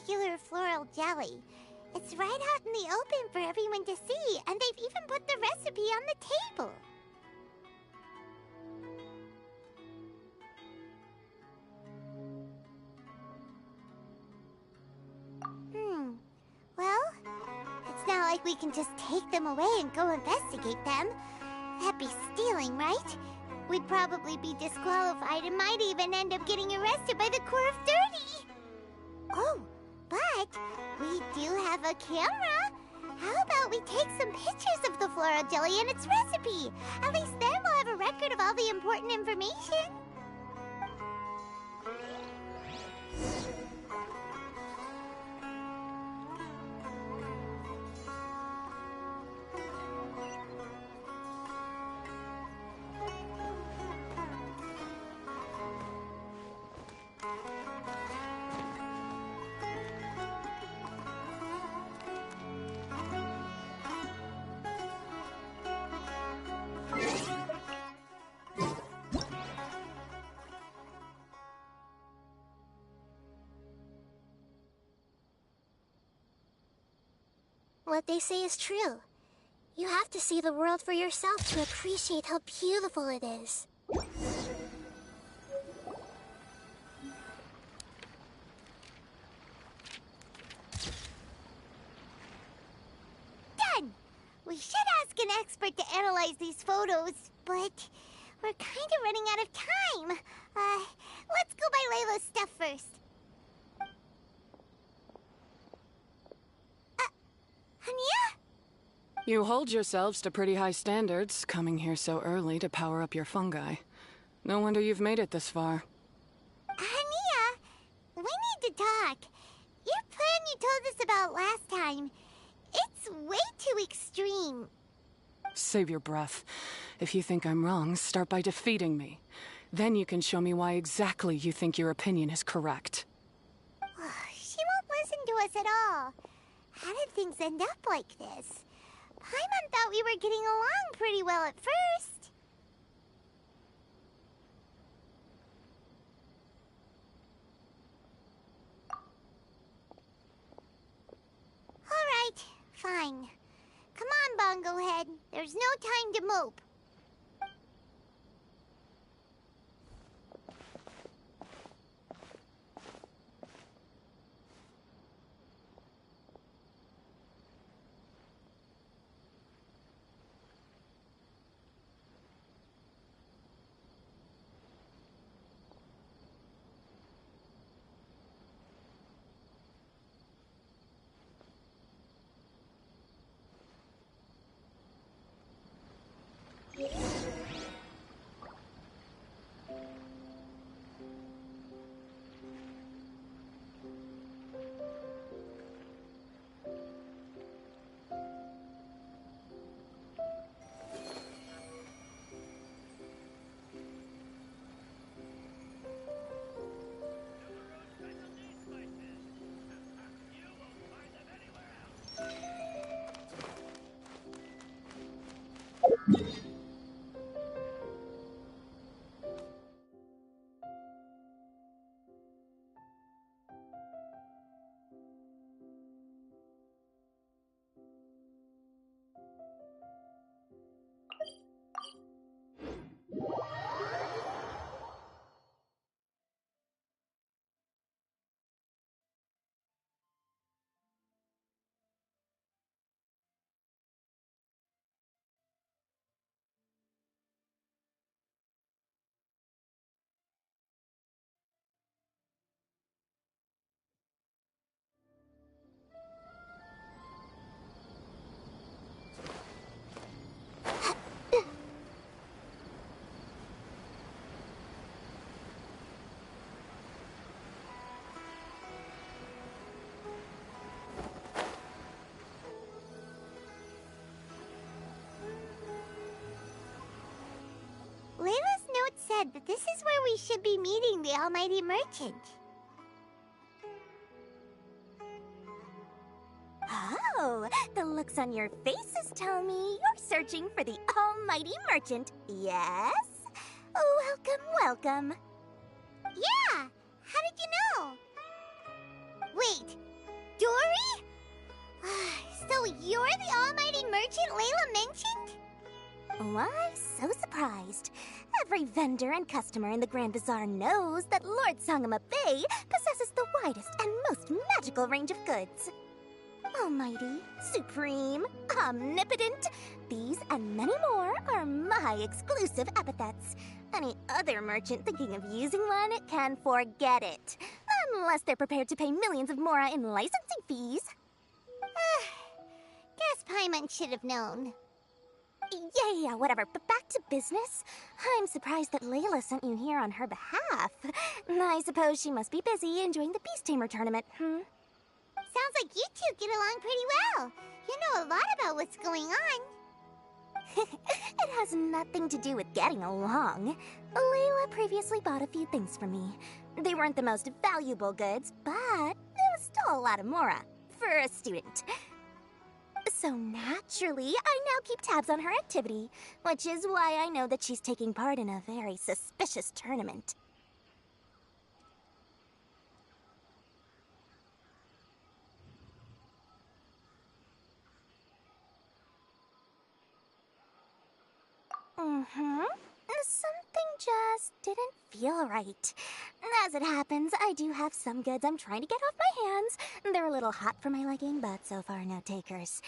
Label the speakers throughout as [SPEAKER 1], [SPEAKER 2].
[SPEAKER 1] particular floral jelly. It's right out in the open for everyone to see, and they've even put the recipe on the table. Well, it's not like we can just take them away and go investigate them. That'd be stealing, right? We'd probably be disqualified and might even end up getting arrested by the Corps of 30. Oh, but we do have a camera. How about we take some pictures of the floral jelly and its recipe? At least then we'll have a record of all the important information.
[SPEAKER 2] What they say is true. You have to see the world for yourself to appreciate how beautiful it is.
[SPEAKER 1] Done! We should ask an expert to analyze these photos, but we're kind of running out of time. Let's go by Layla's stuff first. Anya?
[SPEAKER 3] You hold yourselves to pretty high standards, coming here so early to power up your fungi. No wonder you've made it this far.
[SPEAKER 1] Anya, we need to talk. Your plan you told us about last time, it's way too extreme.
[SPEAKER 3] Save your breath. If you think I'm wrong, start by defeating me. Then you can show me why exactly you think your opinion is correct.
[SPEAKER 1] She won't listen to us at all. How did things end up like this? Paimon thought we were getting along pretty well at first. All right, fine. Come on, Bongo Head. There's no time to mope. Layla's note said that this is where we should be meeting the Almighty Merchant.
[SPEAKER 4] Oh, the looks on your faces tell me you're searching for the Almighty Merchant, yes? Welcome, welcome.
[SPEAKER 1] Yeah! How did you know? Wait, Dory? So you're the almighty merchant Layla mentioned?
[SPEAKER 4] Why, so surprised. Every vendor and customer in the Grand Bazaar knows that Lord Sangama Bay possesses the widest and most magical range of goods. Almighty, supreme, omnipotent, these and many more are my exclusive epithets. Any other merchant thinking of using one can forget it. Unless they're prepared to pay millions of mora in licensing fees.
[SPEAKER 1] Guess Paimon should have known.
[SPEAKER 4] Yeah, whatever. But back to business. I'm surprised that Layla sent you here on her behalf. I suppose she must be busy enjoying the Beast Tamer tournament,
[SPEAKER 1] Sounds like you two get along pretty well. You know a lot about what's going on.
[SPEAKER 4] It has nothing to do with getting along. Layla previously bought a few things from me. They weren't the most valuable goods, but it was still a lot of mora for a student. So naturally, I now keep tabs on her activity, which is why I know that she's taking part in a very suspicious tournament. Something just didn't feel right. As it happens, I do have some goods I'm trying to get off my hands. They're a little hot for my liking, but so far no takers.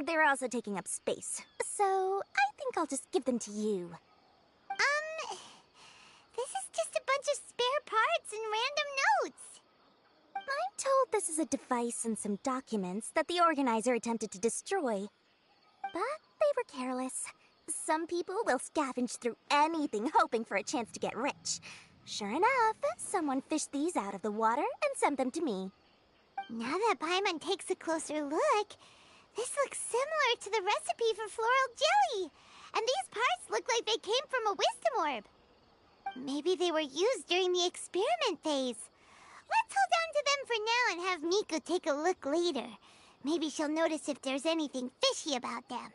[SPEAKER 4] They're also taking up space, so I think I'll just give them to you.
[SPEAKER 1] This is just a bunch of spare parts and random notes.
[SPEAKER 4] I'm told this is a device and some documents that the organizer attempted to destroy. But they were careless. Some people will scavenge through anything hoping for a chance to get rich. Sure enough, someone fished these out of the water and sent them to me.
[SPEAKER 1] Now that Paimon takes a closer look, this looks similar to the recipe for floral jelly. And these parts look like they came from a wisdom orb. Maybe they were used during the experiment phase. Let's hold on to them for now and have Miku take a look later. Maybe she'll notice if there's anything fishy about them.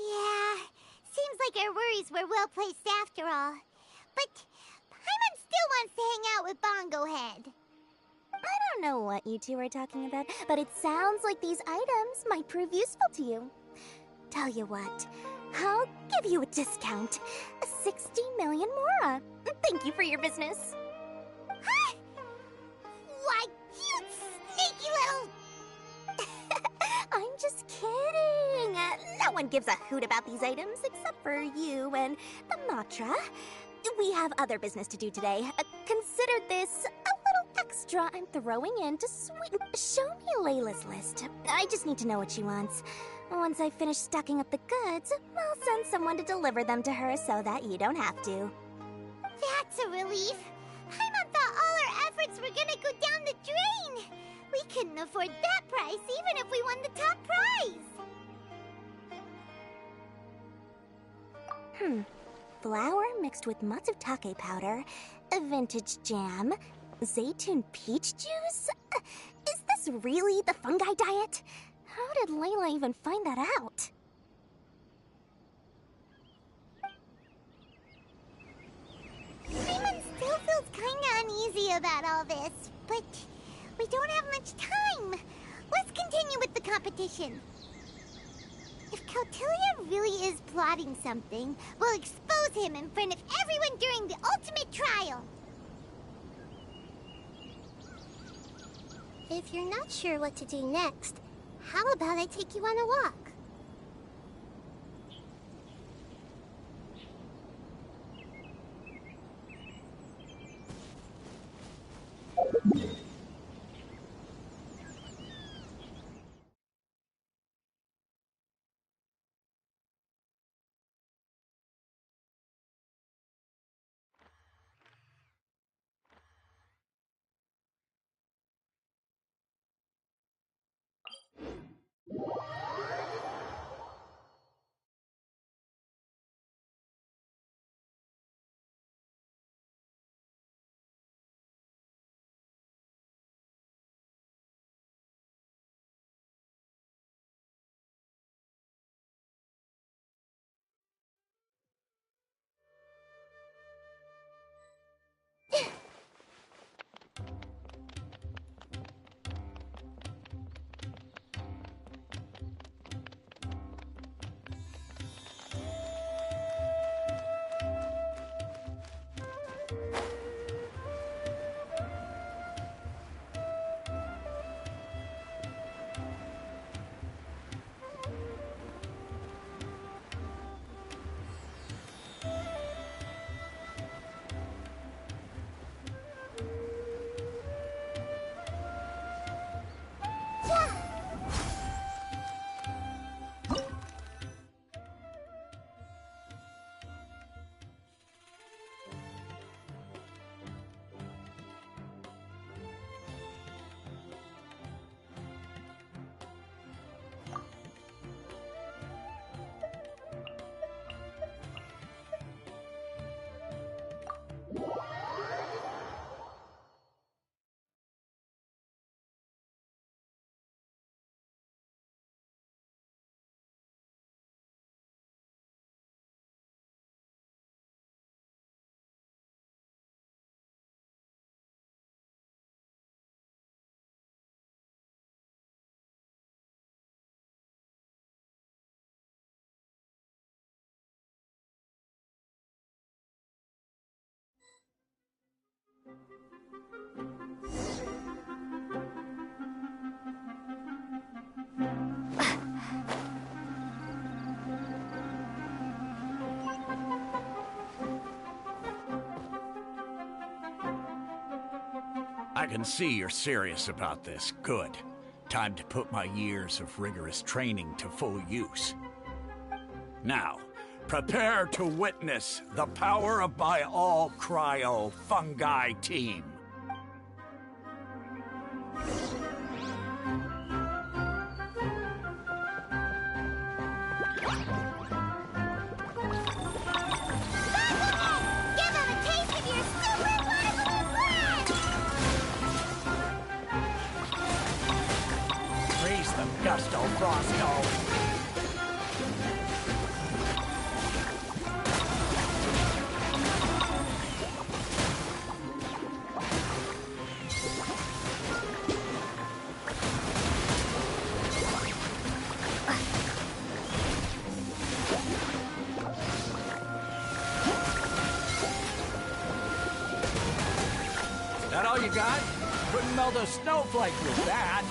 [SPEAKER 1] Yeah, seems like our worries were well placed after all. But Paimon still wants to hang out with Bongo Head.
[SPEAKER 4] I don't know what you two are talking about, but it sounds like these items might prove useful to you. Tell you what, I'll give you a discount. 60 million mora. Thank you for your business.
[SPEAKER 1] Huh? Why, you sneaky little...
[SPEAKER 4] I'm just kidding. No one gives a hoot about these items except for you and the Matra. We have other business to do today. Consider this a little extra I'm throwing in to sweeten. Show me Layla's list. I just need to know what she wants. Once I finish stocking up the goods, I'll send someone to deliver them to her so that you don't have to.
[SPEAKER 1] That's a relief. Paimon thought all our efforts were gonna go down the drain. We couldn't afford that price even if we won the top prize.
[SPEAKER 4] Flour mixed with matsutake powder, a vintage jam, zaytun peach juice? Is this really the fungi diet? How did Layla even find that out?
[SPEAKER 1] Paimon still feels kinda uneasy about all this, but we don't have much time. Let's continue with the competition. If Kautilya really is plotting something, we'll expose him in front of everyone during the ultimate trial.
[SPEAKER 2] If you're not sure what to do next, how about I take you on a walk?
[SPEAKER 5] I can see you're serious about this. Good. Time to put my years of rigorous training to full use. Now, prepare to witness the power of my all-cryo fungi team.
[SPEAKER 1] Give them a taste of your super marvelous breath!
[SPEAKER 5] Freeze them, Gusto Frosto! That all you got? Couldn't melt a snowflake with that.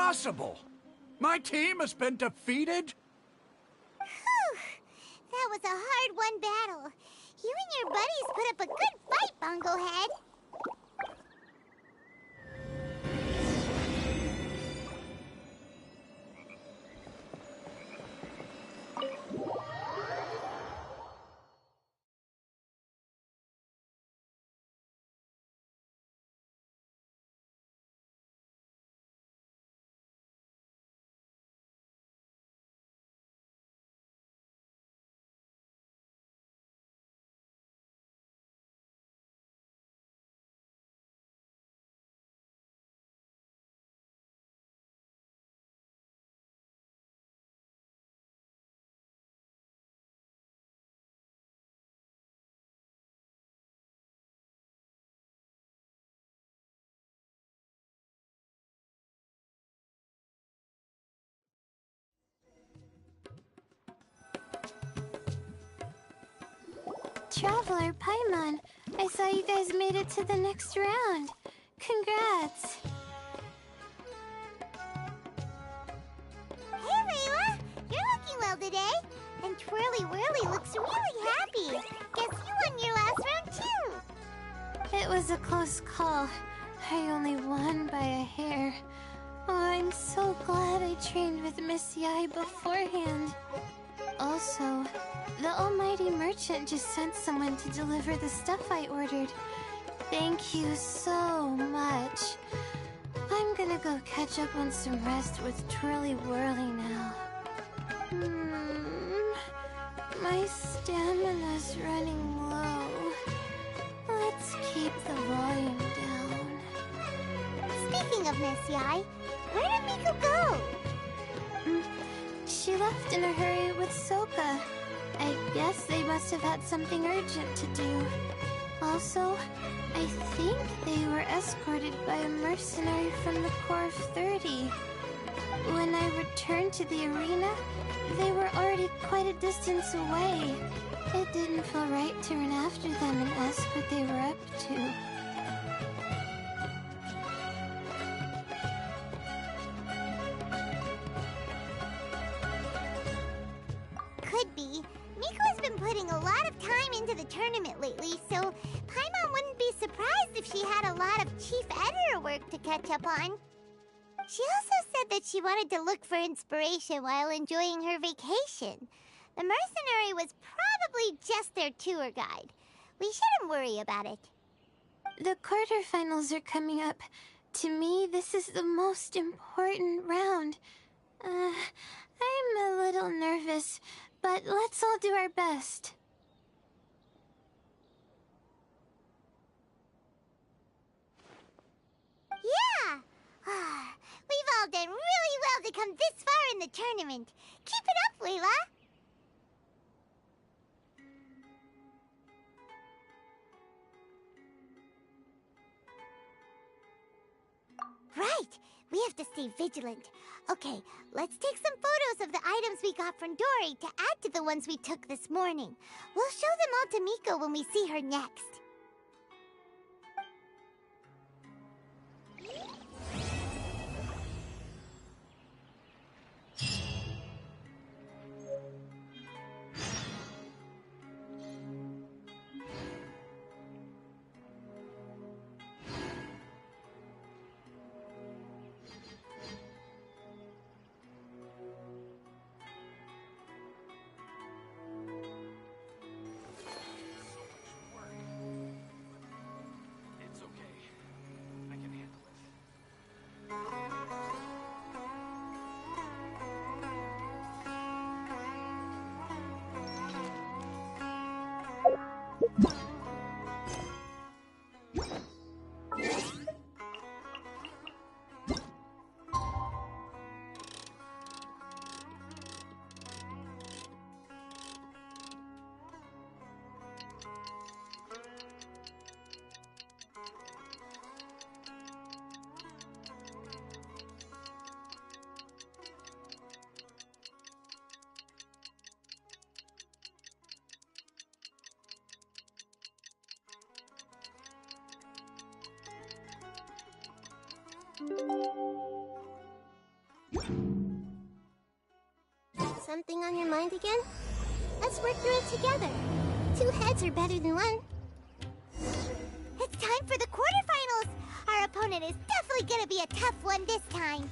[SPEAKER 5] impossible! My team has been defeated?
[SPEAKER 1] Whew! That was a hard-won battle. You and your buddies put up a good fight, Bunglehead.
[SPEAKER 2] Traveler, Paimon, I saw you guys made it to the next round. Congrats.
[SPEAKER 1] Hey, Layla! You're looking well today. And Twirly Whirly looks really happy. Guess you won your last round, too.
[SPEAKER 2] It was a close call. I only won by a hair. Oh, I'm so glad I trained with Miss Yai beforehand. Also, the almighty merchant just sent someone to deliver the stuff I ordered. Thank you so much. I'm gonna go catch up on some rest with Twirly Whirly now. My stamina's running low. Let's keep the volume down.
[SPEAKER 1] Speaking of Miss Yai, where did Miko go?
[SPEAKER 2] She left in a hurry with Soka. I guess they must have had something urgent to do. Also, I think they were escorted by a mercenary from the Corps of 30. When I returned to the arena, they were already quite a distance away. It didn't feel right to run after them and ask what they were up to.
[SPEAKER 1] Could be. Miko has been putting a lot of time into the tournament lately, so Paimon wouldn't be surprised if she had a lot of chief editor work to catch up on. She also said that she wanted to look for inspiration while enjoying her vacation. The mercenary was probably just their tour guide. We shouldn't worry about it.
[SPEAKER 2] The quarterfinals are coming up. To me, this is the most important round. I'm a little nervous, but let's all do our best.
[SPEAKER 1] Yeah! We've all done really well to come this far in the tournament. Keep it up, Layla! Right! We have to stay vigilant. Okay, let's take some photos of the items we got from Dory to add to the ones we took this morning. We'll show them all to Miko when we see her next.
[SPEAKER 4] Something on your mind again? Let's work through it together. 2 heads are better than 1.
[SPEAKER 1] It's time for the quarterfinals! Our opponent is definitely gonna be a tough one this time.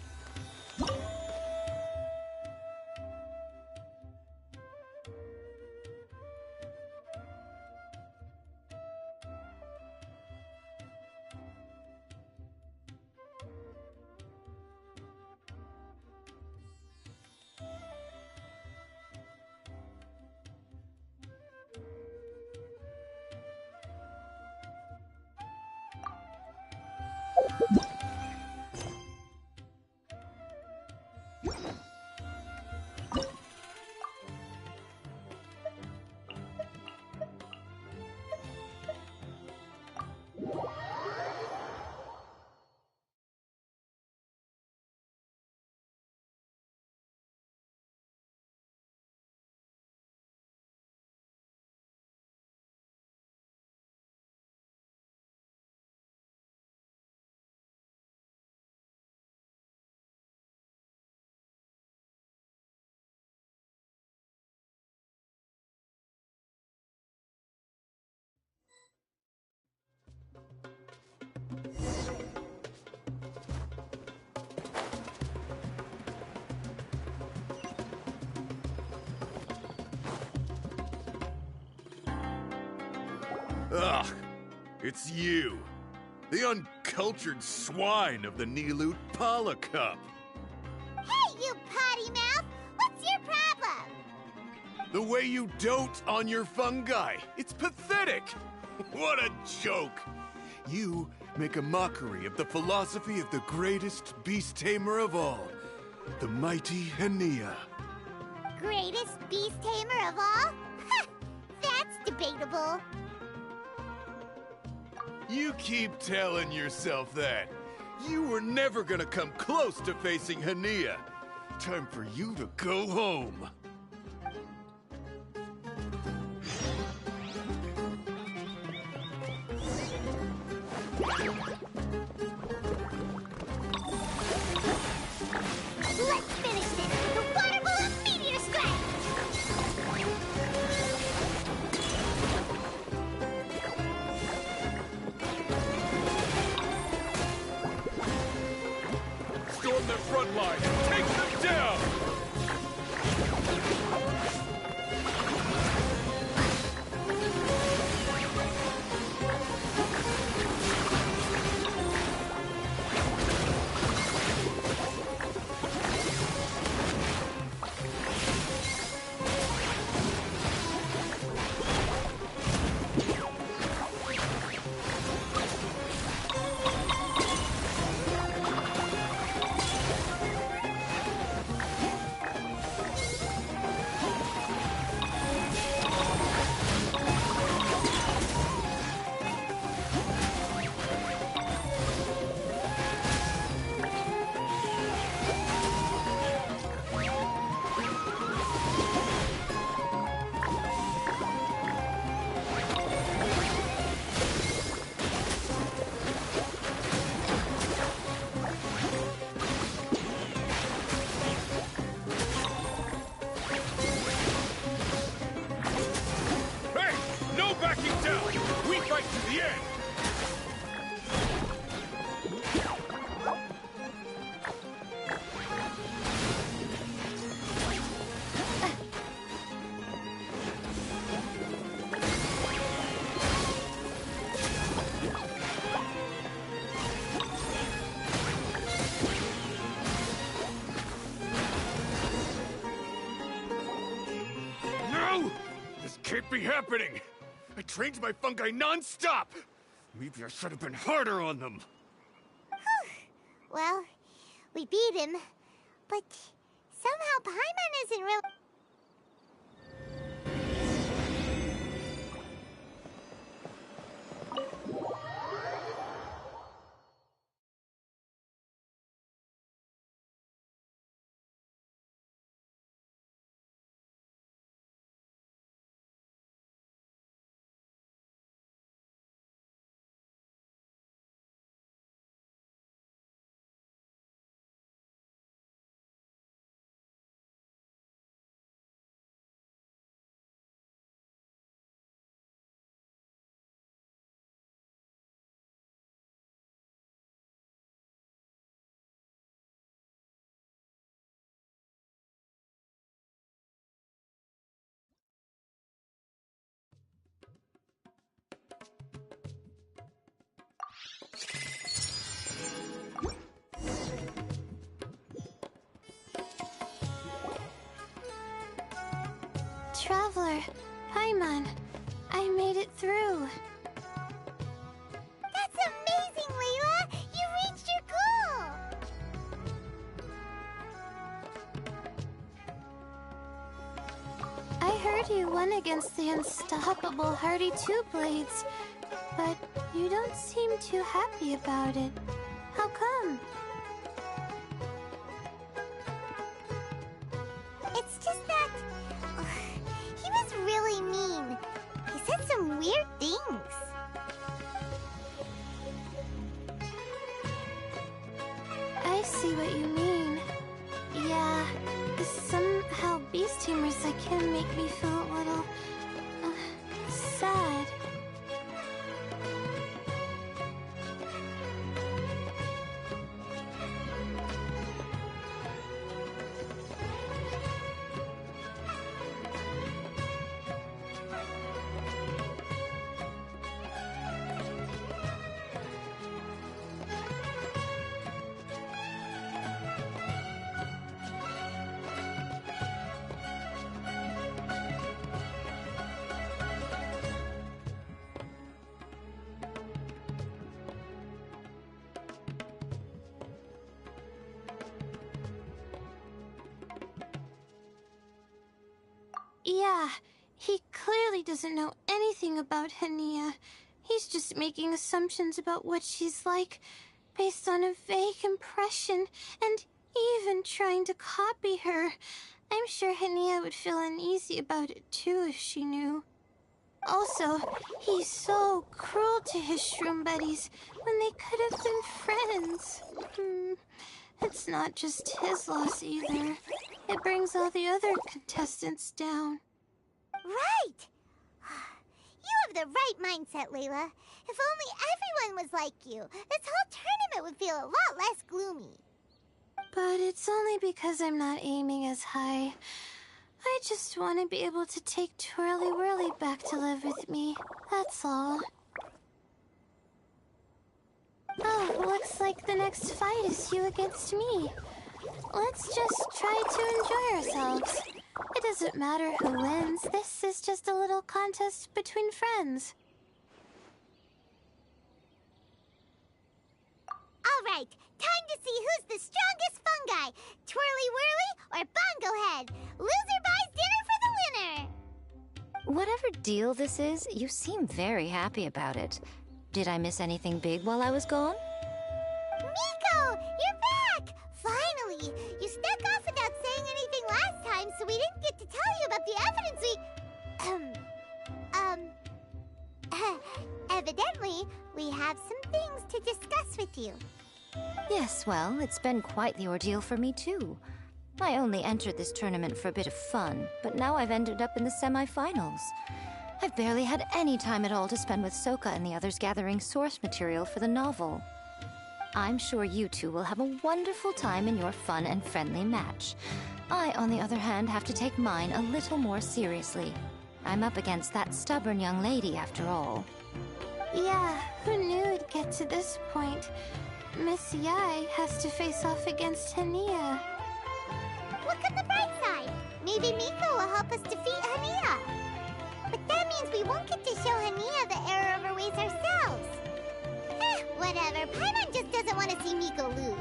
[SPEAKER 6] Ugh, it's you. The uncultured swine of the Nilut Pala Cup.
[SPEAKER 1] Hey, you potty mouth! What's your problem?
[SPEAKER 6] The way you dote on your fungi. It's pathetic. What a joke. You make a mockery of the philosophy of the greatest beast tamer of all, the mighty Hania.
[SPEAKER 1] Greatest beast tamer of all? Ha! That's debatable.
[SPEAKER 6] You keep telling yourself that. You were never gonna come close to facing Hania. Time for you to go home.
[SPEAKER 1] Let's finish this! The water balloon meteor strike!
[SPEAKER 6] Storm their front line! Take them down! Can't be happening! I trained my fungi non-stop! Maybe I should have been harder on them.
[SPEAKER 1] Well, we beat him, but somehow Paimon isn't really...
[SPEAKER 2] traveler, Paimon. I made it through.
[SPEAKER 1] That's amazing, Layla! You reached your goal!
[SPEAKER 2] I heard you won against the unstoppable Hardy Two-Blades, but you don't seem too happy about it. How come?
[SPEAKER 1] It's just that... he was really mean. He said some weird things.
[SPEAKER 2] I see what you mean. Yeah, somehow beast tamers like him make me feel a little... sad. Yeah, he clearly doesn't know anything about Hania. He's just making assumptions about what she's like, based on a vague impression, and even trying to copy her. I'm sure Hania would feel uneasy about it too if she knew. Also, he's so cruel to his shroom buddies when they could have been friends. It's not just his loss either. It brings all the other contestants down.
[SPEAKER 1] Right! You have the right mindset, Layla. If only everyone was like you, this whole tournament would feel a lot less gloomy.
[SPEAKER 2] But it's only because I'm not aiming as high. I just want to be able to take Twirly Whirly back to live with me. That's all. Oh, looks like the next fight is you against me. Let's just try to enjoy ourselves. It doesn't matter who wins. This is just a little contest between friends.
[SPEAKER 1] All right, time to see who's the strongest fungi, Twirly Whirly or Bongo Head. Loser buys dinner for the winner.
[SPEAKER 7] Whatever deal this is, you seem very happy about it. Did I miss anything big while I was gone?
[SPEAKER 1] Miko, you're back! Finally! You snuck off without saying anything last time, so we didn't get to tell you about the evidence evidently, we have some things to discuss with you.
[SPEAKER 7] Yes, well, it's been quite the ordeal for me too. I only entered this tournament for a bit of fun, but now I've ended up in the semi-finals. I've barely had any time at all to spend with Soka and the others gathering source material for the novel. I'm sure you two will have a wonderful time in your fun and friendly match. I, on the other hand, have to take mine a little more seriously. I'm up against that stubborn young lady, after all.
[SPEAKER 2] Yeah, who knew it'd get to this point? Miss Yai has to face off against Hania.
[SPEAKER 1] Look on the bright side. Maybe Miko will help us defeat Hania. But that means we won't get to show Hania the error of her ways ourselves. Whatever. Paimon just doesn't want to see Miko lose.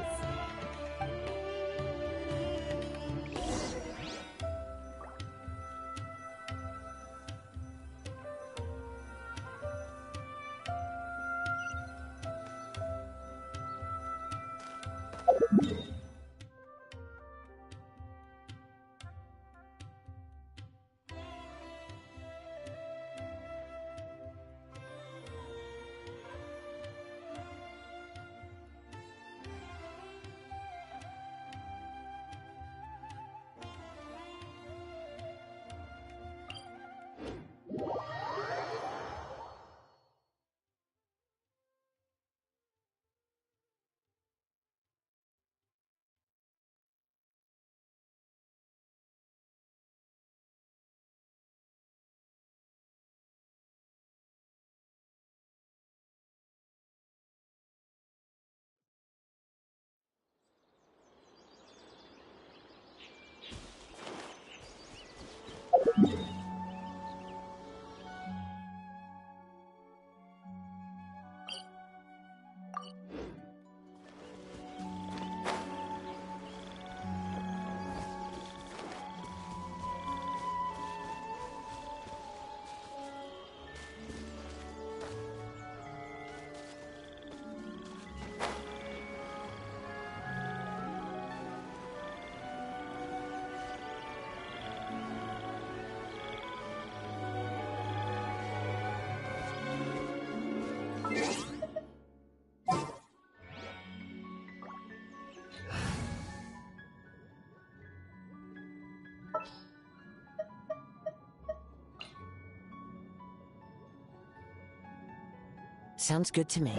[SPEAKER 8] Sounds good to me.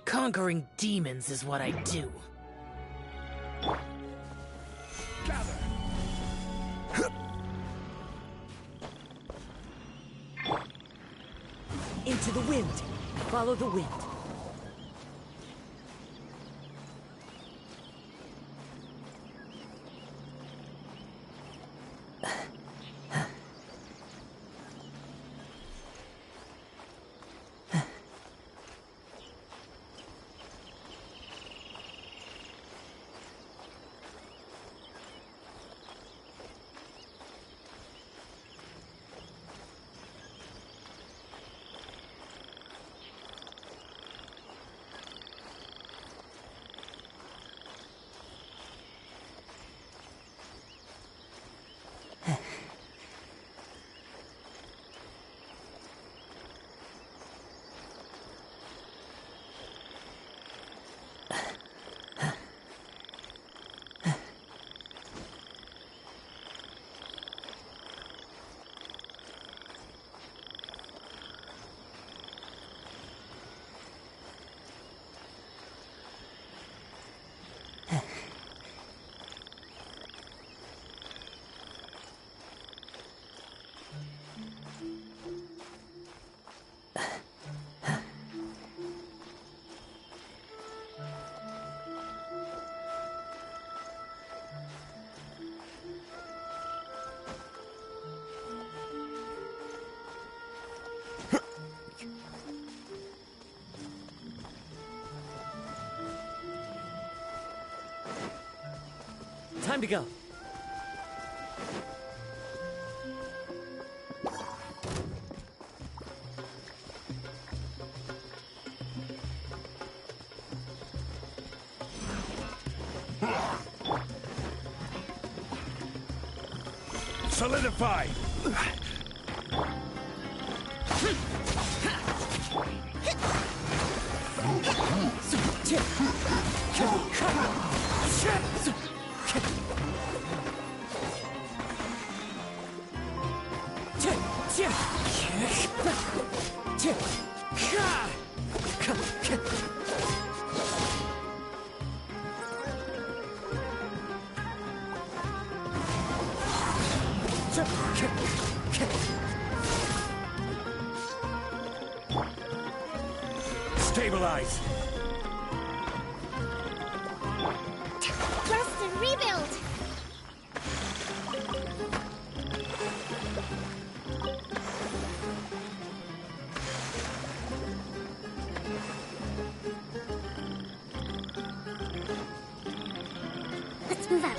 [SPEAKER 9] Conquering demons is what I do.
[SPEAKER 8] Into the wind. Follow the wind. Time to go.
[SPEAKER 5] Solidify! Stabilize!
[SPEAKER 1] Rest and rebuild! Let's move out.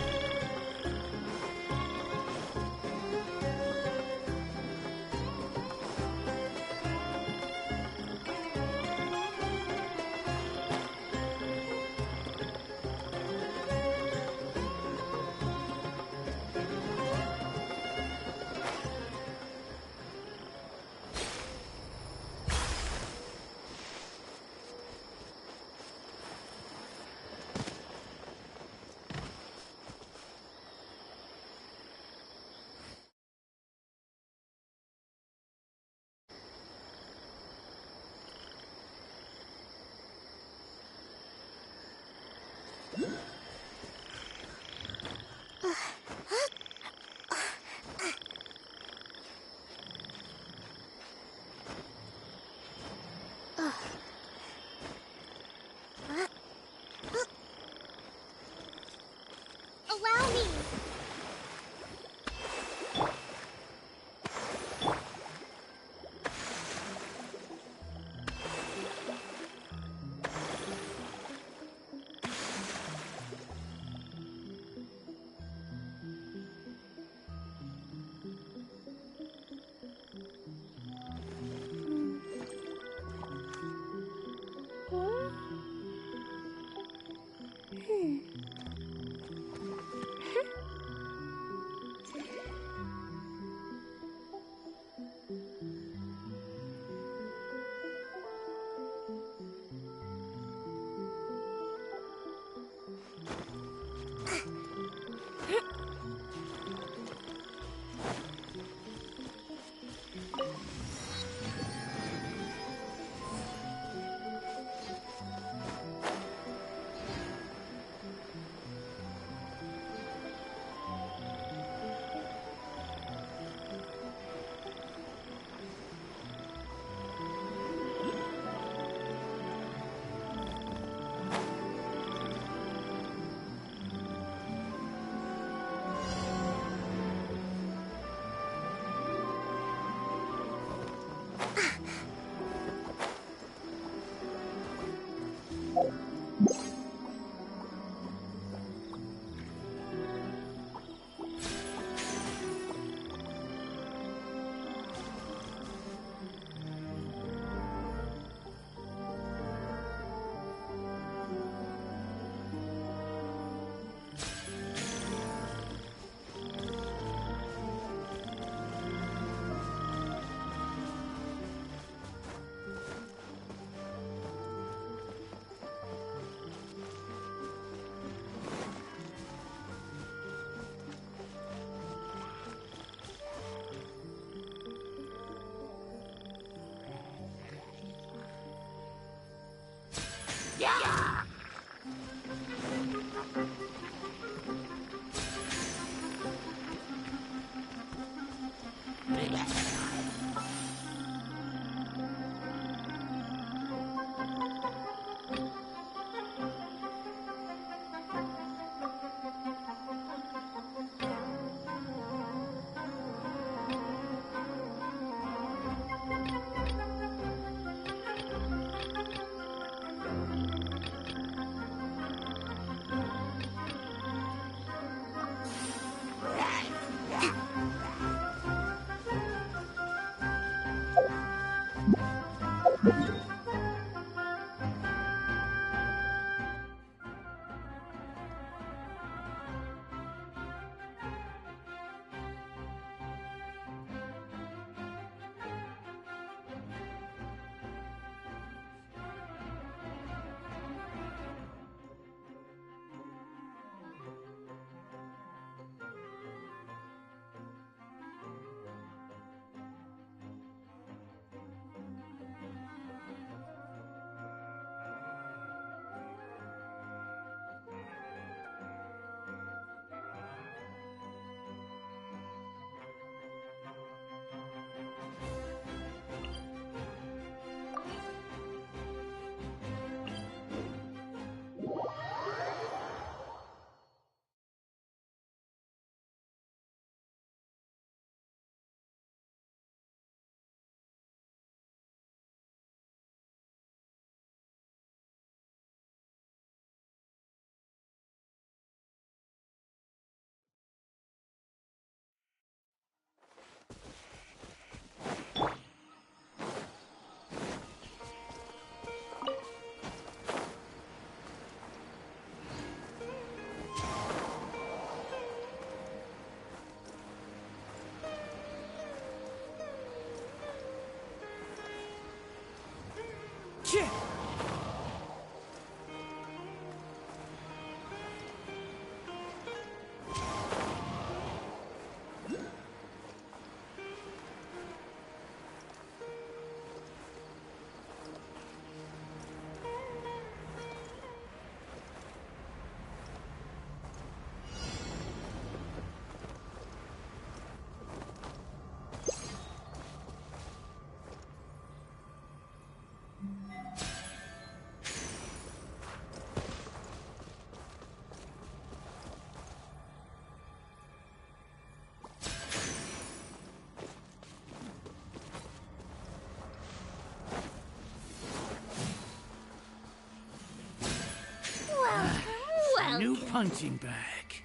[SPEAKER 5] New punching bag.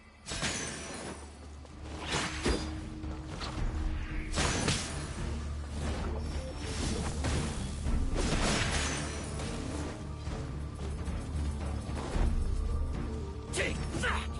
[SPEAKER 5] Take that!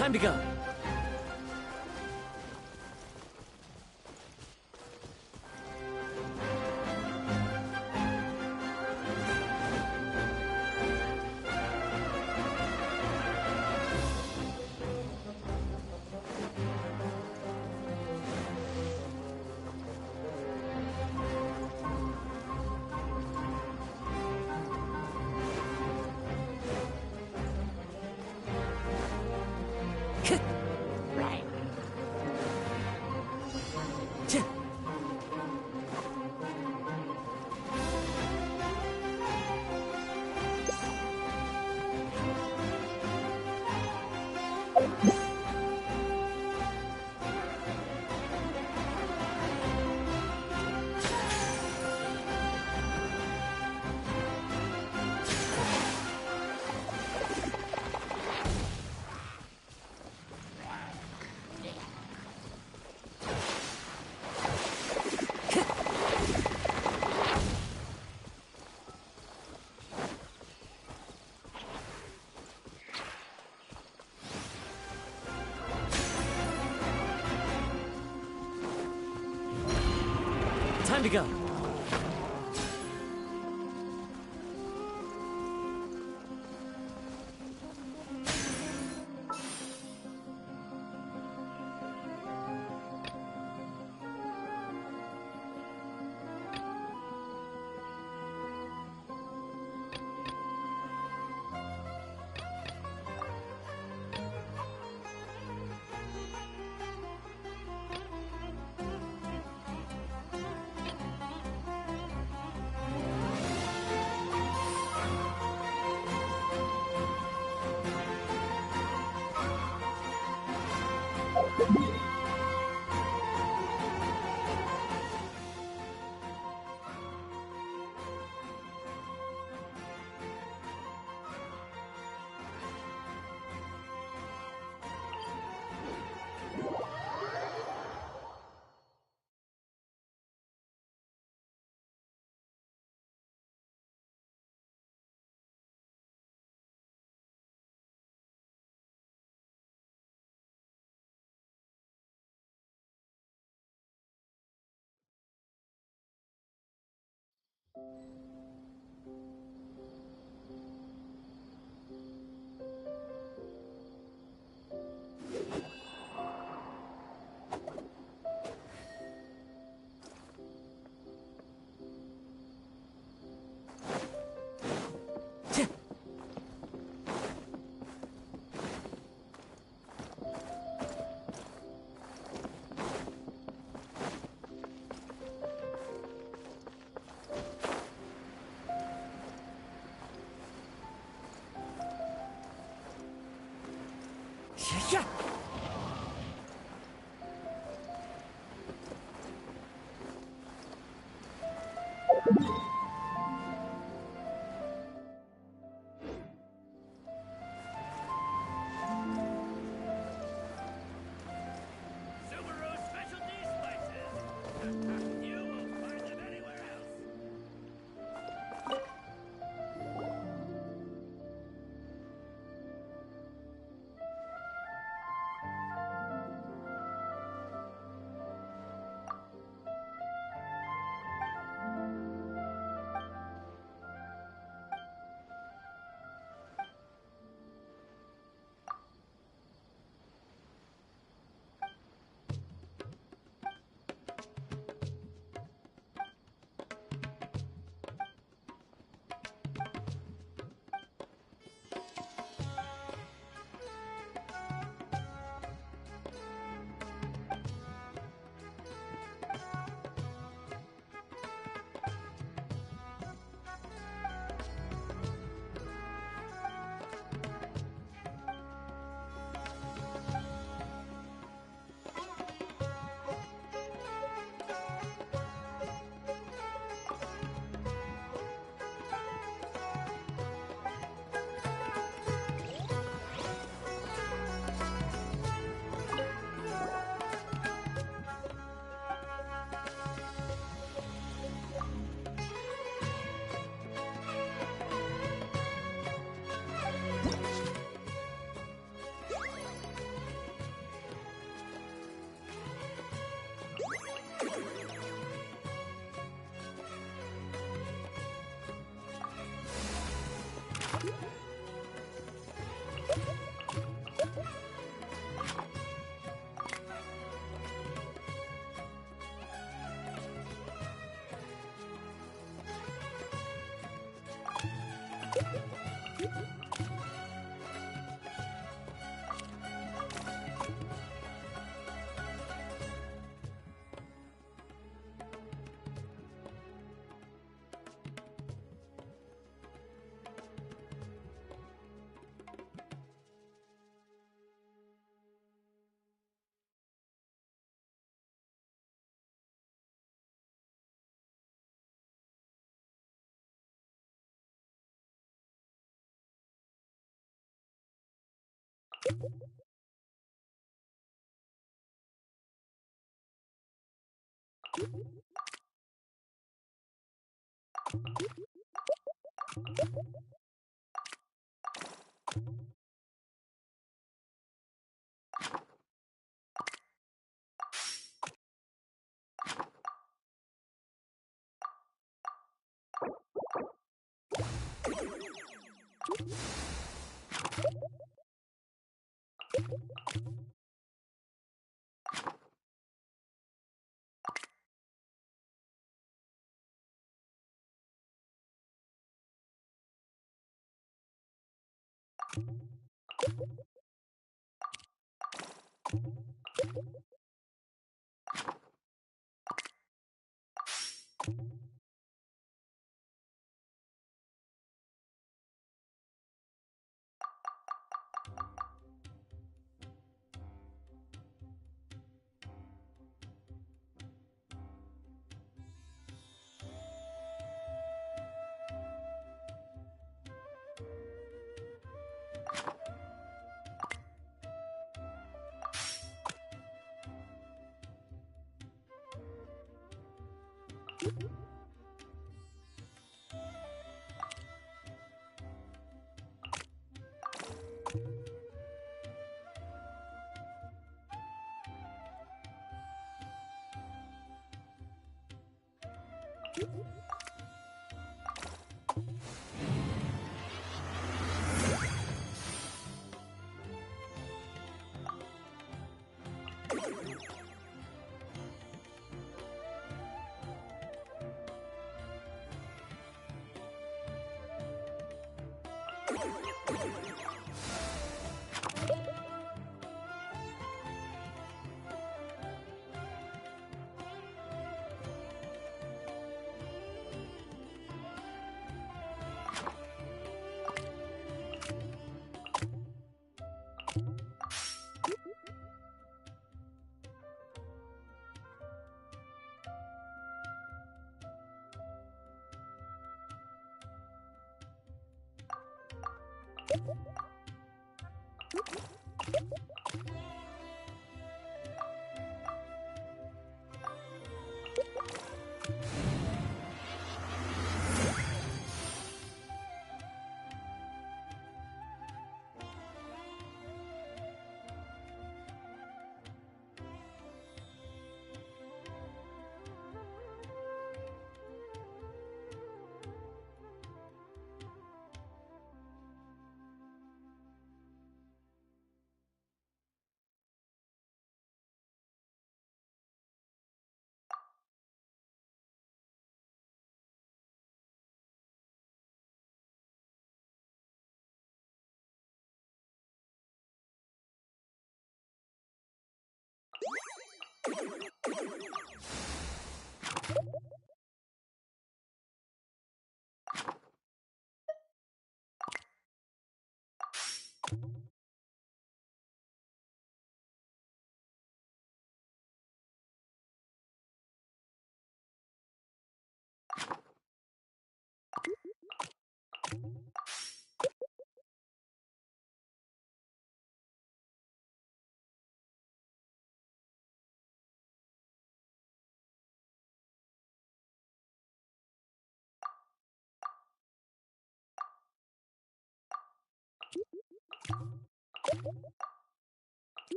[SPEAKER 8] Time to go. Time to go. Yeah.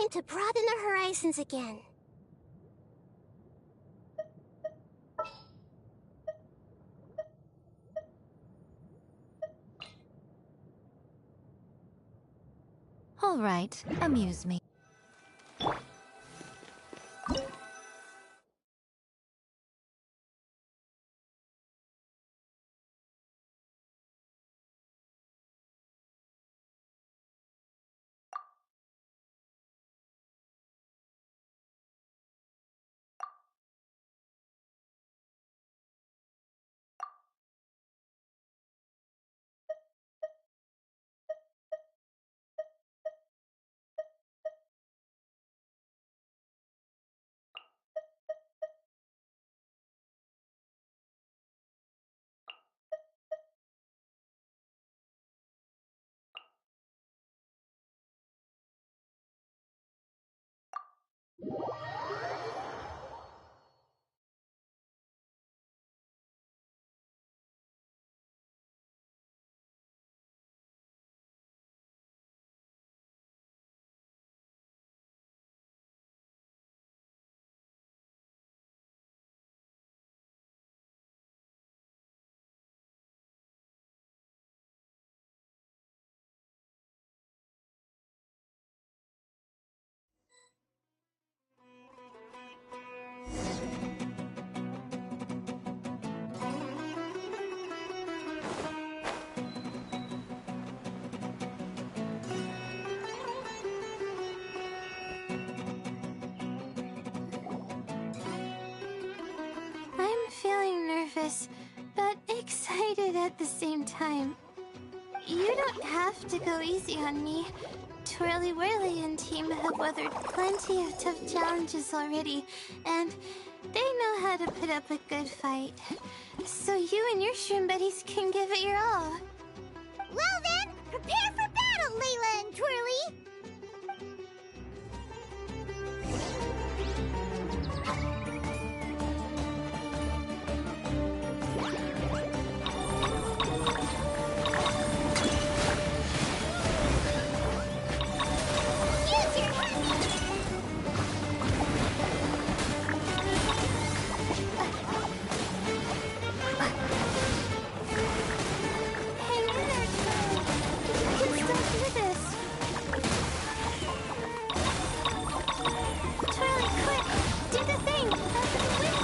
[SPEAKER 4] time to broaden our horizons again.
[SPEAKER 7] All right, amuse me.
[SPEAKER 2] I'm feeling nervous, but excited at the same time. You don't have to go easy on me. Twirly Whirly and team have weathered plenty of tough challenges already, and they know how to put up a good fight. So you and your shroom buddies can give it your all.
[SPEAKER 1] Well then, prepare for battle, Layla and Twirly!
[SPEAKER 2] Hang in there, Twirly. You can still do this. Twirly, quick! Do the thing! Out of the way!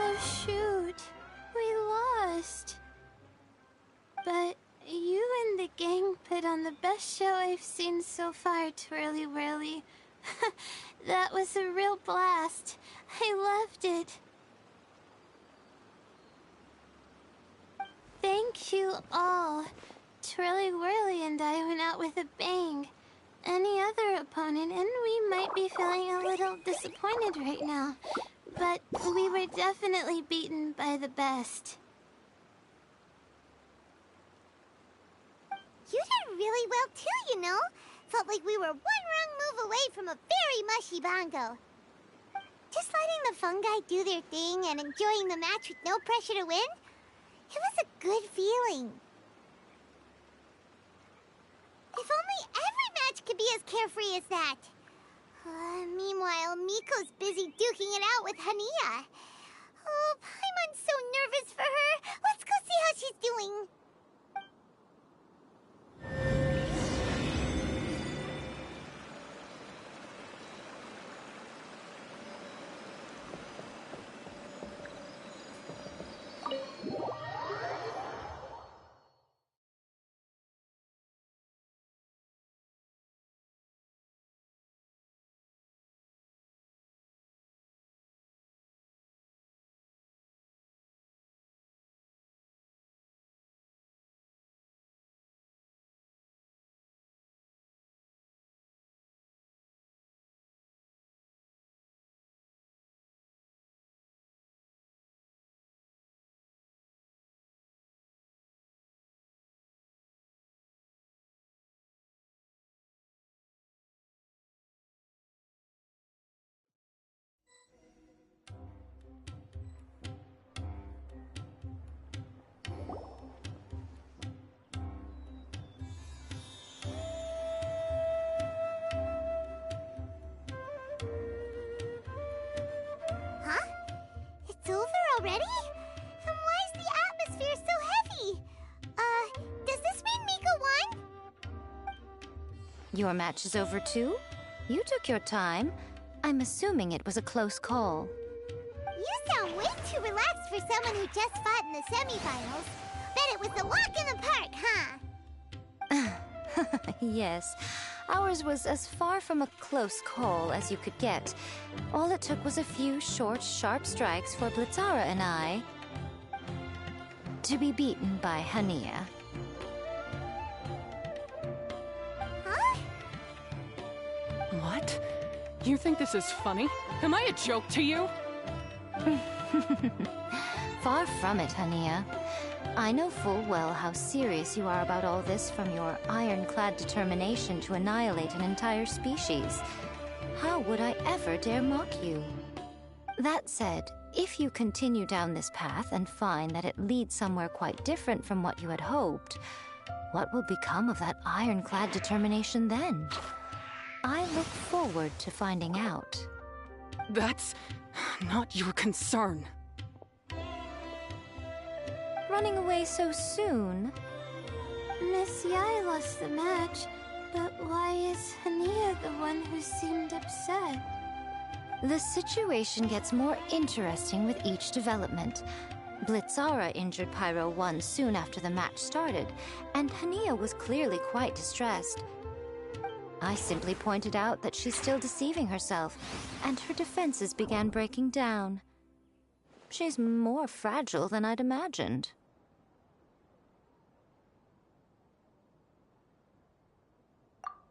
[SPEAKER 2] Oh shoot, we lost. But you and the gang put on the best show I've seen so far, Twirly Whirly. That was a real blast. I loved it. Thank you all. Twirly Whirly and I went out with a bang. Any other opponent, and we might be feeling a little disappointed right now. But we were definitely beaten by the best.
[SPEAKER 1] You did really well too, you know. Felt like we were one wrong move away from a very mushy bongo. Just letting the fungi do their thing and enjoying the match with no pressure to win, it was a good feeling. If only every match could be as carefree as that. Meanwhile, Miko's busy duking it out with Hania. Oh, Paimon's so nervous for her. Let's go see how she's doing.
[SPEAKER 7] Your match is over too? You took your time. I'm assuming it was a close call.
[SPEAKER 1] You sound way too relaxed for someone who just fought in the semifinals. Bet it was a walk in the park, huh?
[SPEAKER 7] Yes, ours was as far from a close call as you could get. All it took was a few short, sharp strikes for Blitzara and I to be beaten by Hania.
[SPEAKER 1] Huh?
[SPEAKER 3] What? You think this is funny? Am I a joke to you?
[SPEAKER 7] Far from it, Hania. I know full well how serious you are about all this from your ironclad determination to annihilate an entire species. How would I ever dare mock you? That said, if you continue down this path and find that it leads somewhere quite different from what you had hoped, what will become of that ironclad determination then? I look forward to finding out.
[SPEAKER 3] That's not your concern.
[SPEAKER 7] Running away so soon?
[SPEAKER 2] Miss Yai lost the match, but why is Hania the one who seemed upset?
[SPEAKER 7] The situation gets more interesting with each development. Blitzara injured Pyro 1 soon after the match started, and Hania was clearly quite distressed. I simply pointed out that she's still deceiving herself, and her defenses began breaking down. She's more fragile than I'd imagined.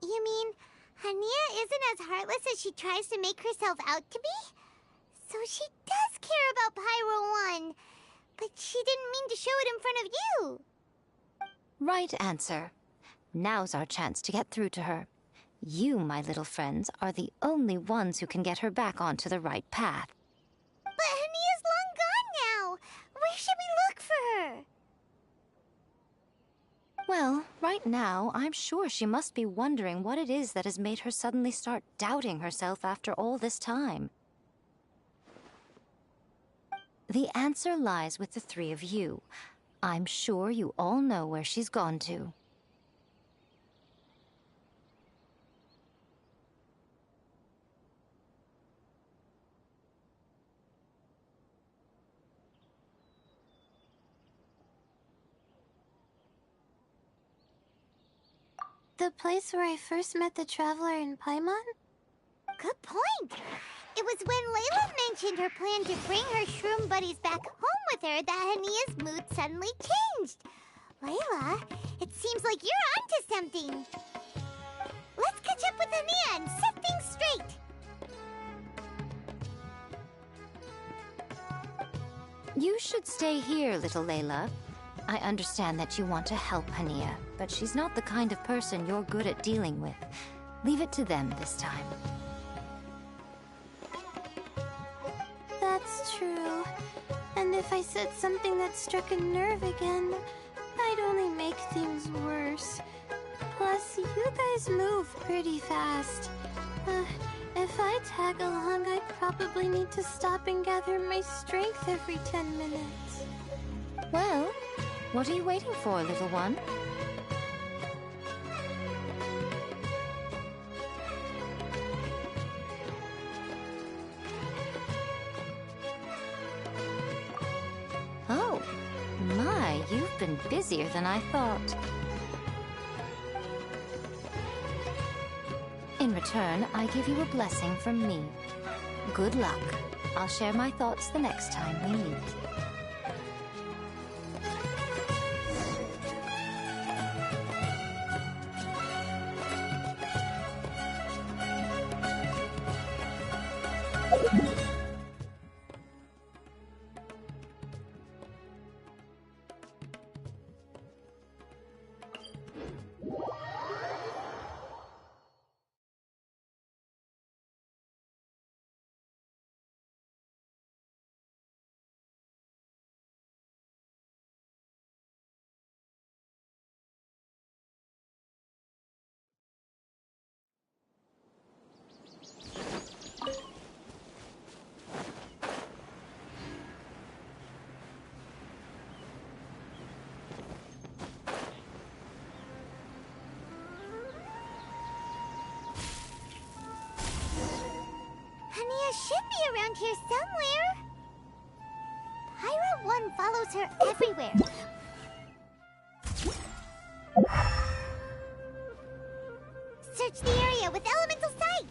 [SPEAKER 1] You mean Hania isn't as heartless as she tries to make herself out to be? So she does care about Pyro 1, but she didn't mean to show it in front of you.
[SPEAKER 7] Right answer. Now's our chance to get through to her. You, my little friends, are the only ones who can get her back onto the right path.
[SPEAKER 1] But Hania's long gone now. Where should we look for her?
[SPEAKER 7] Well, right now, I'm sure she must be wondering what it is that has made her suddenly start doubting herself after all this time. The answer lies with the three of you. I'm sure you all know where she's gone to.
[SPEAKER 2] The place where I first met the Traveler in Paimon?
[SPEAKER 1] Good point. It was when Layla mentioned her plan to bring her shroom buddies back home with her that Hania's mood suddenly changed. Layla, it seems like you're onto something. Let's catch up with Hania and set things straight.
[SPEAKER 7] You should stay here, little Layla. I understand that you want to help Hania, but she's not the kind of person you're good at dealing with. Leave it to them this time.
[SPEAKER 2] That's true. And if I said something that struck a nerve again, I'd only make things worse. Plus, you guys move pretty fast. If I tag along, I'd probably need to stop and gather my strength every 10 minutes.
[SPEAKER 7] Well, what are you waiting for, little one? Oh, my, you've been busier than I thought. In return, I give you a blessing from me. Good luck. I'll share my thoughts the next time we meet.
[SPEAKER 1] Mia should be around here somewhere. Pyra 1 follows her everywhere. Search the area with elemental sight!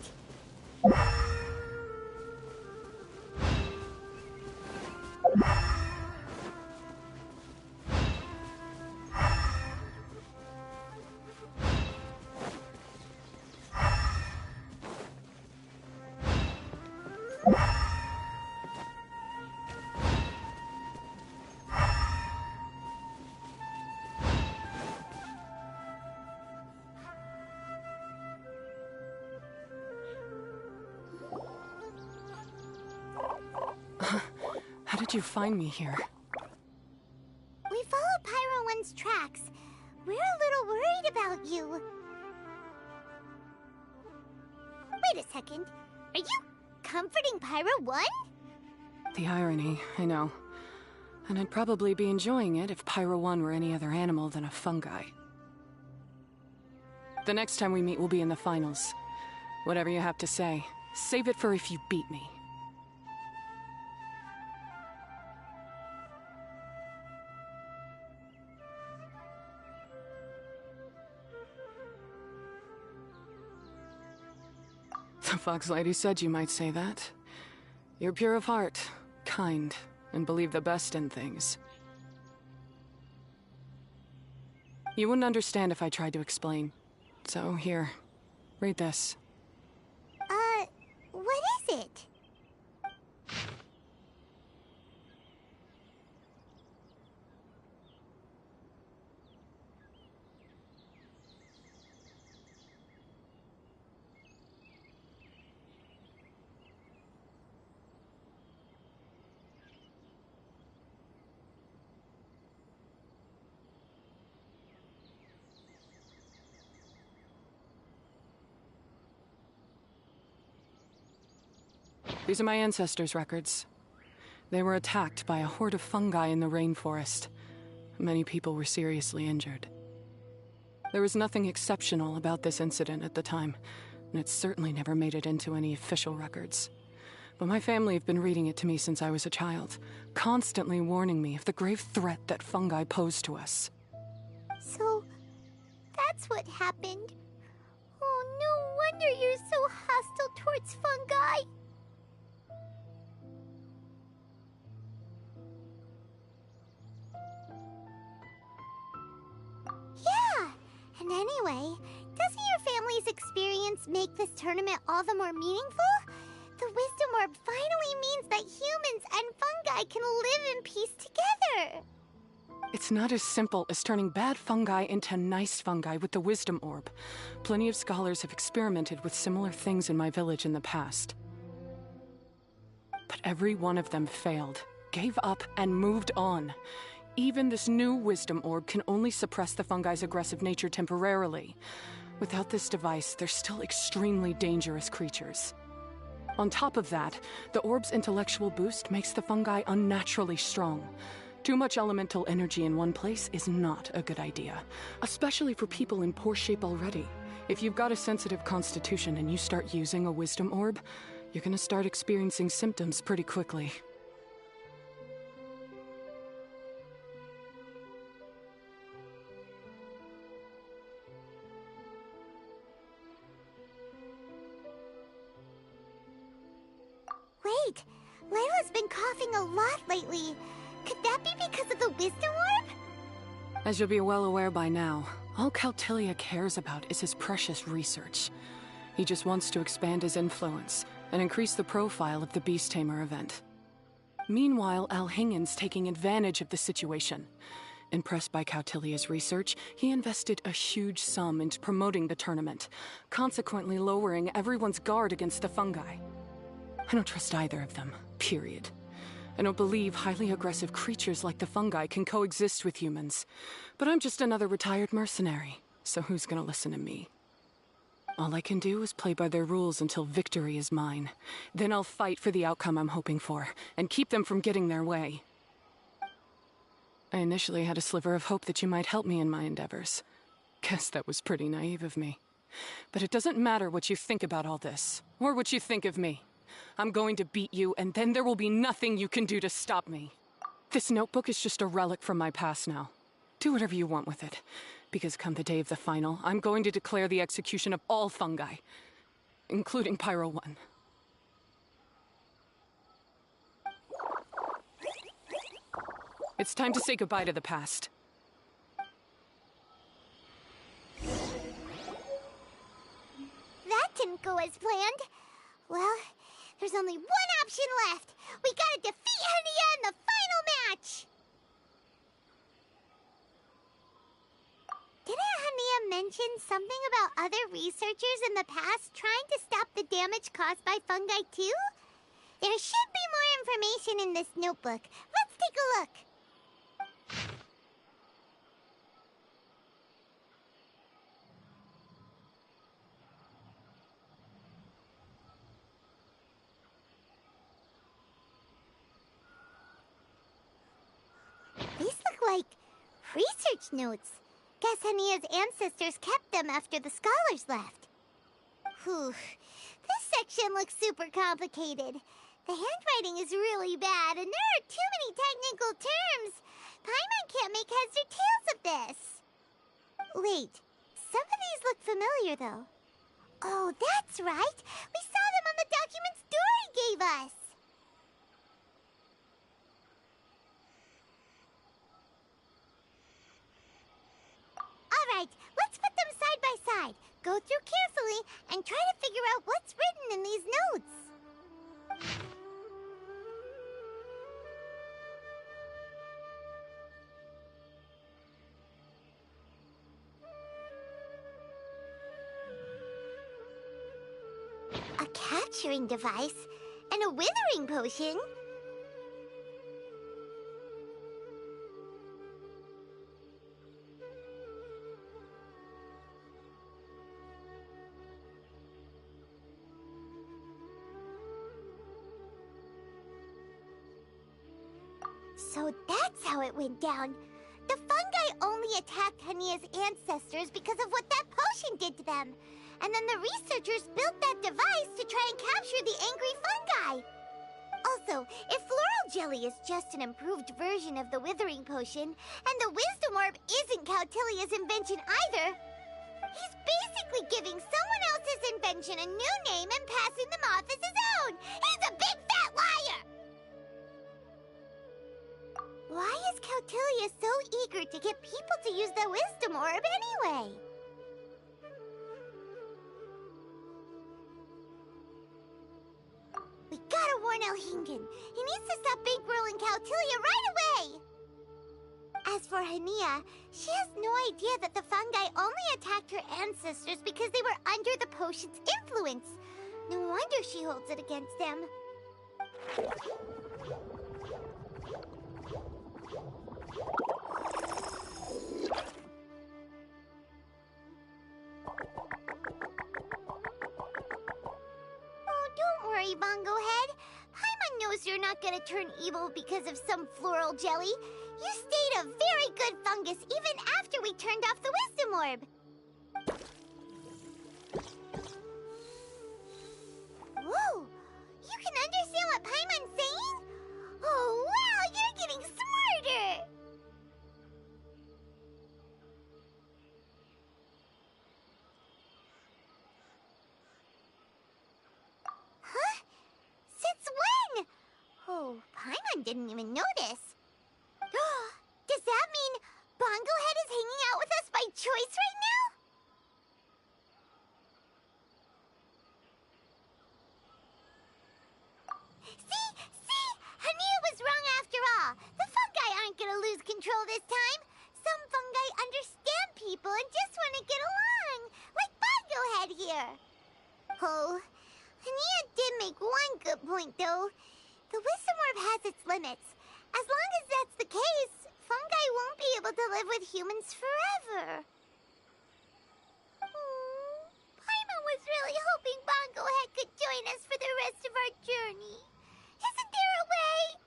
[SPEAKER 3] How did you find me here?
[SPEAKER 1] We followed Pyro 1's tracks. We're a little worried about you. Wait a second. Are you comforting Pyro 1?
[SPEAKER 3] The irony, I know. And I'd probably be enjoying it if Pyro 1 were any other animal than a fungi. The next time we meet will be in the finals. Whatever you have to say, save it for if you beat me. The Fox Lady said you might say that. You're pure of heart, kind, and believe the best in things. You wouldn't understand if I tried to explain. So here, read this.
[SPEAKER 1] What is it?
[SPEAKER 3] These are my ancestors' records. They were attacked by a horde of fungi in the rainforest. Many people were seriously injured. There was nothing exceptional about this incident at the time, and it certainly never made it into any official records. But my family have been reading it to me since I was a child, constantly warning me of the grave threat that fungi pose to us.
[SPEAKER 1] So, that's what happened. Oh, no wonder you're so hostile towards fungi. Yeah, and anyway, doesn't your family's experience make this tournament all the more meaningful? The Wisdom Orb finally means that humans and fungi can live in peace together.
[SPEAKER 3] It's not as simple as turning bad fungi into nice fungi with the Wisdom Orb. Plenty of scholars have experimented with similar things in my village in the past. But every one of them failed, gave up, and moved on. Even this new Wisdom Orb can only suppress the fungi's aggressive nature temporarily. Without this device, they're still extremely dangerous creatures. On top of that, the orb's intellectual boost makes the fungi unnaturally strong. Too much elemental energy in one place is not a good idea, especially for people in poor shape already. If you've got a sensitive constitution and you start using a Wisdom Orb, you're gonna start experiencing symptoms pretty quickly.
[SPEAKER 1] Wait, Layla's been coughing a lot lately. Could that be because of the Wisdom Orb?
[SPEAKER 3] As you'll be well aware by now, all Caltilia cares about is his precious research. He just wants to expand his influence and increase the profile of the Beast Tamer event. Meanwhile, Alhingen's taking advantage of the situation. Impressed by Cautilia's research, he invested a huge sum into promoting the tournament, consequently lowering everyone's guard against the fungi. I don't trust either of them, period. I don't believe highly aggressive creatures like the fungi can coexist with humans. But I'm just another retired mercenary, so who's gonna listen to me? All I can do is play by their rules until victory is mine. Then I'll fight for the outcome I'm hoping for, and keep them from getting their way. I initially had a sliver of hope that you might help me in my endeavors. Guess that was pretty naive of me. But it doesn't matter what you think about all this, or what you think of me. I'm going to beat you, and then there will be nothing you can do to stop me. This notebook is just a relic from my past now. Do whatever you want with it, because come the day of the final, I'm going to declare the execution of all fungi, including Pyro 1. It's time to say goodbye to the past.
[SPEAKER 1] That didn't go as planned. Well, there's only one option left. We gotta defeat Hania in the final match! Didn't Hania mention something about other researchers in the past trying to stop the damage caused by fungi too? There should be more information in this notebook. Let's take a look. These look like research notes. Guess Hania's ancestors kept them after the scholars left. Whew. This section looks super complicated. The handwriting is really bad, and there are too many technical terms. Paimon can't make heads or tails of this. Wait, some of these look familiar, though. Oh, that's right. We saw them on the documents Dory gave us. All right, let's put them side by side. Go through carefully and try to figure out what's written in these notes. A capturing device and a withering potion? So that's how it went down. The fungi only attacked Hania's ancestors because of what that potion did to them. And then the researchers built that device to try and capture the angry fungi. Also, if floral jelly is just an improved version of the withering potion, and the wisdom orb isn't Cautilia's invention either, he's basically giving someone else's invention a new name and passing them off as his own. He's a big fat liar! Why is Cautilia so eager to get people to use the wisdom orb anyway? We gotta warn Elhingen. He needs to stop bankrolling Cautilia right away! As for Hania, she has no idea that the fungi only attacked her ancestors because they were under the potion's influence. No wonder she holds it against them. Don't worry, Bongo Head. Paimon knows you're not gonna turn evil because of some floral jelly. You stayed a very good fungus even after we turned off the wisdom orb. Whoa! You can understand what Paimon's saying? Oh, wow! You're getting smarter! Huh? Since when? Oh, Paimon didn't even notice. Does that mean Bongo Head is hanging out with us by choice right now? See? Hania was wrong after all. The fungi aren't gonna lose control this time. Some fungi understand people and just want to get along, like Bongo Head here. Oh, Hania did make one good point, though. The wisdom orb has its limits. As long as that's the case, fungi won't be able to live with humans forever. Paimon was really hoping Bongo Head could join us for the rest of our journey. Isn't there a way?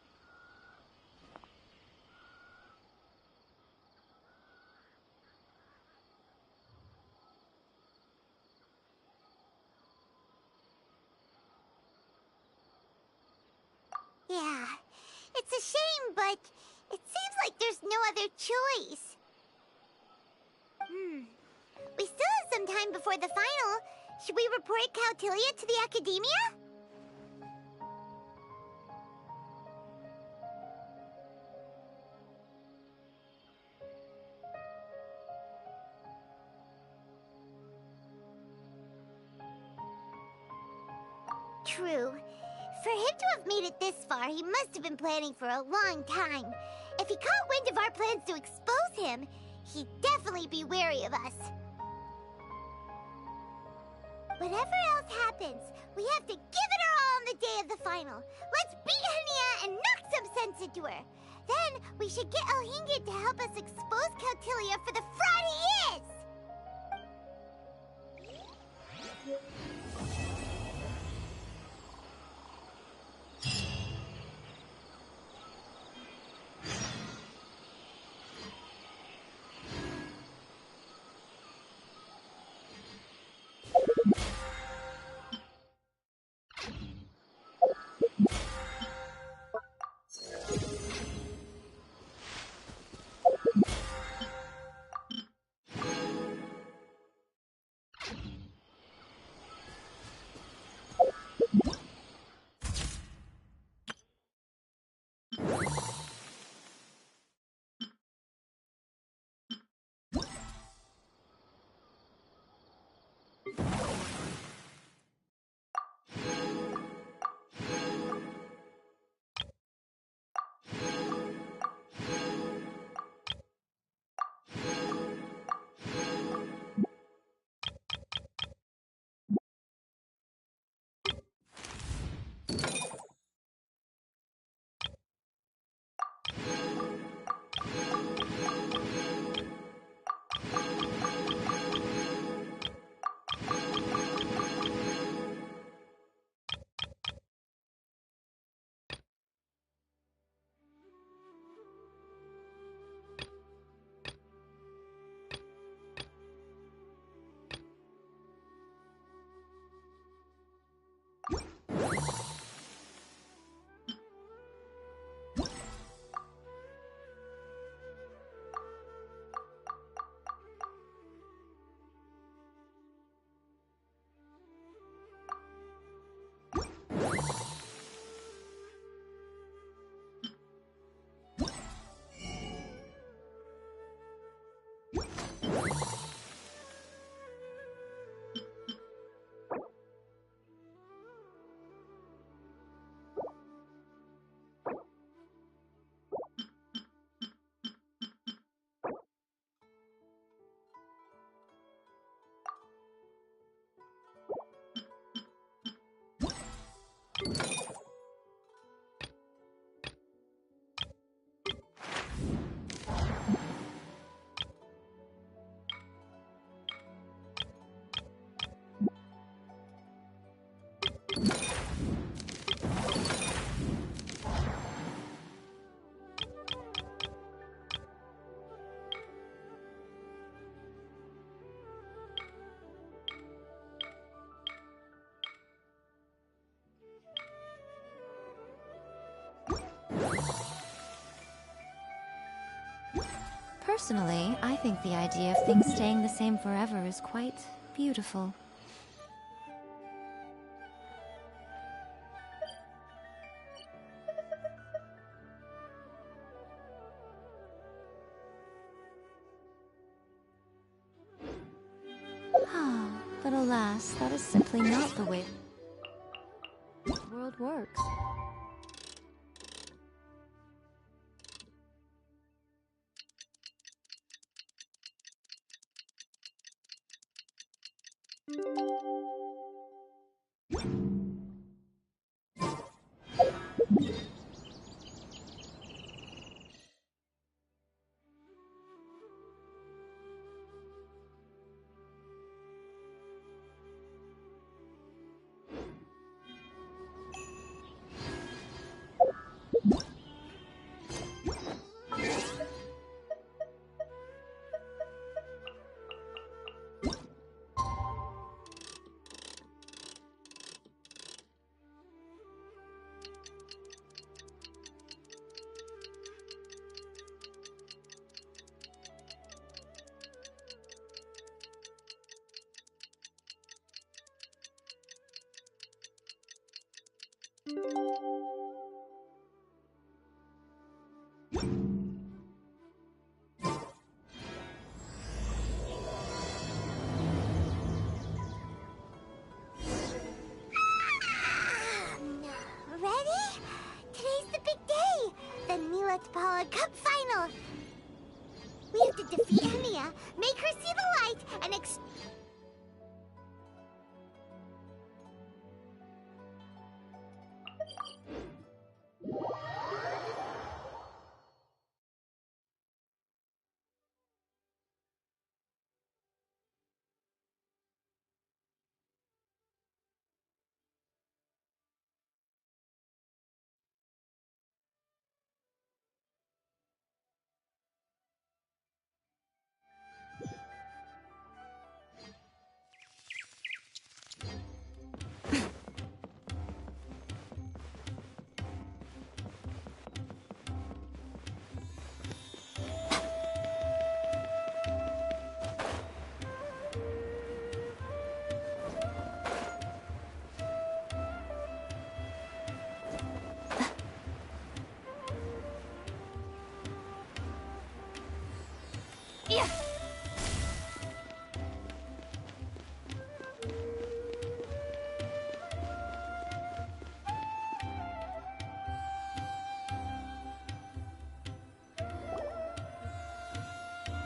[SPEAKER 1] Yeah, it's a shame, but it seems like there's no other choice. We still have some time before the final. Should we report Cautilia to the Academia? True. For him to have made it this far, he must have been planning for a long time. If he caught wind of our plans to expose him, he'd definitely be wary of us. Whatever else happens, we have to give it our all on the day of the final. Let's beat Hania and knock some sense into her. Then we should get Elhingid to help us expose Cautilia for the fraud he is!
[SPEAKER 7] Personally, I think the idea of things staying the same forever is quite beautiful. But alas, that is simply not the way the world works.
[SPEAKER 1] Ready? Today's the big day! The Nilatpala Cup Final! We have to defeat Hania, make her see the light, and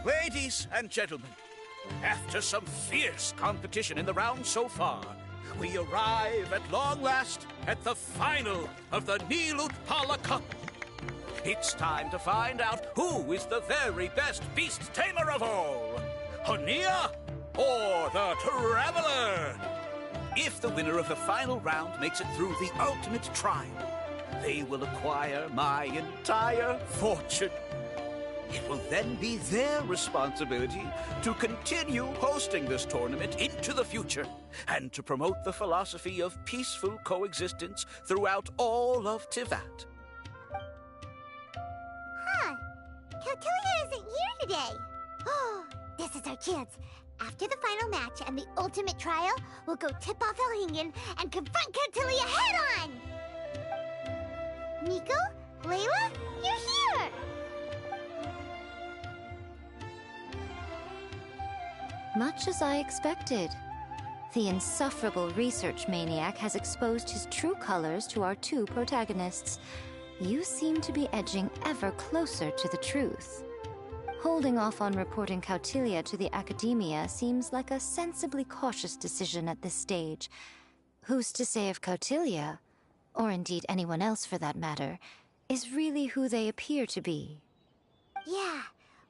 [SPEAKER 5] Ladies and gentlemen, after some fierce competition in the round so far, we arrive at long last at the final of the Nilutpala Cup. It's time to find out who is the very best beast tamer of all, Hania or the Traveler. If the winner of the final round makes it through the ultimate trial, they will acquire my entire fortune. It will then be their responsibility to continue hosting this tournament into the future and to promote the philosophy of peaceful coexistence throughout all of Tivat.
[SPEAKER 1] Huh. Caltilia isn't here today. Oh, this is our chance. After the final match and the ultimate trial, we'll go tip off Elhingen and confront Caltilia head-on! Nico? Layla? You're here!
[SPEAKER 7] Much as I expected. The insufferable research maniac has exposed his true colors to our two protagonists. You seem to be edging ever closer to the truth. Holding off on reporting Caltilia to the Academia seems like a sensibly cautious decision at this stage. Who's to say if Caltilia, or indeed anyone else for that matter, is really who they appear to be?
[SPEAKER 1] Yeah,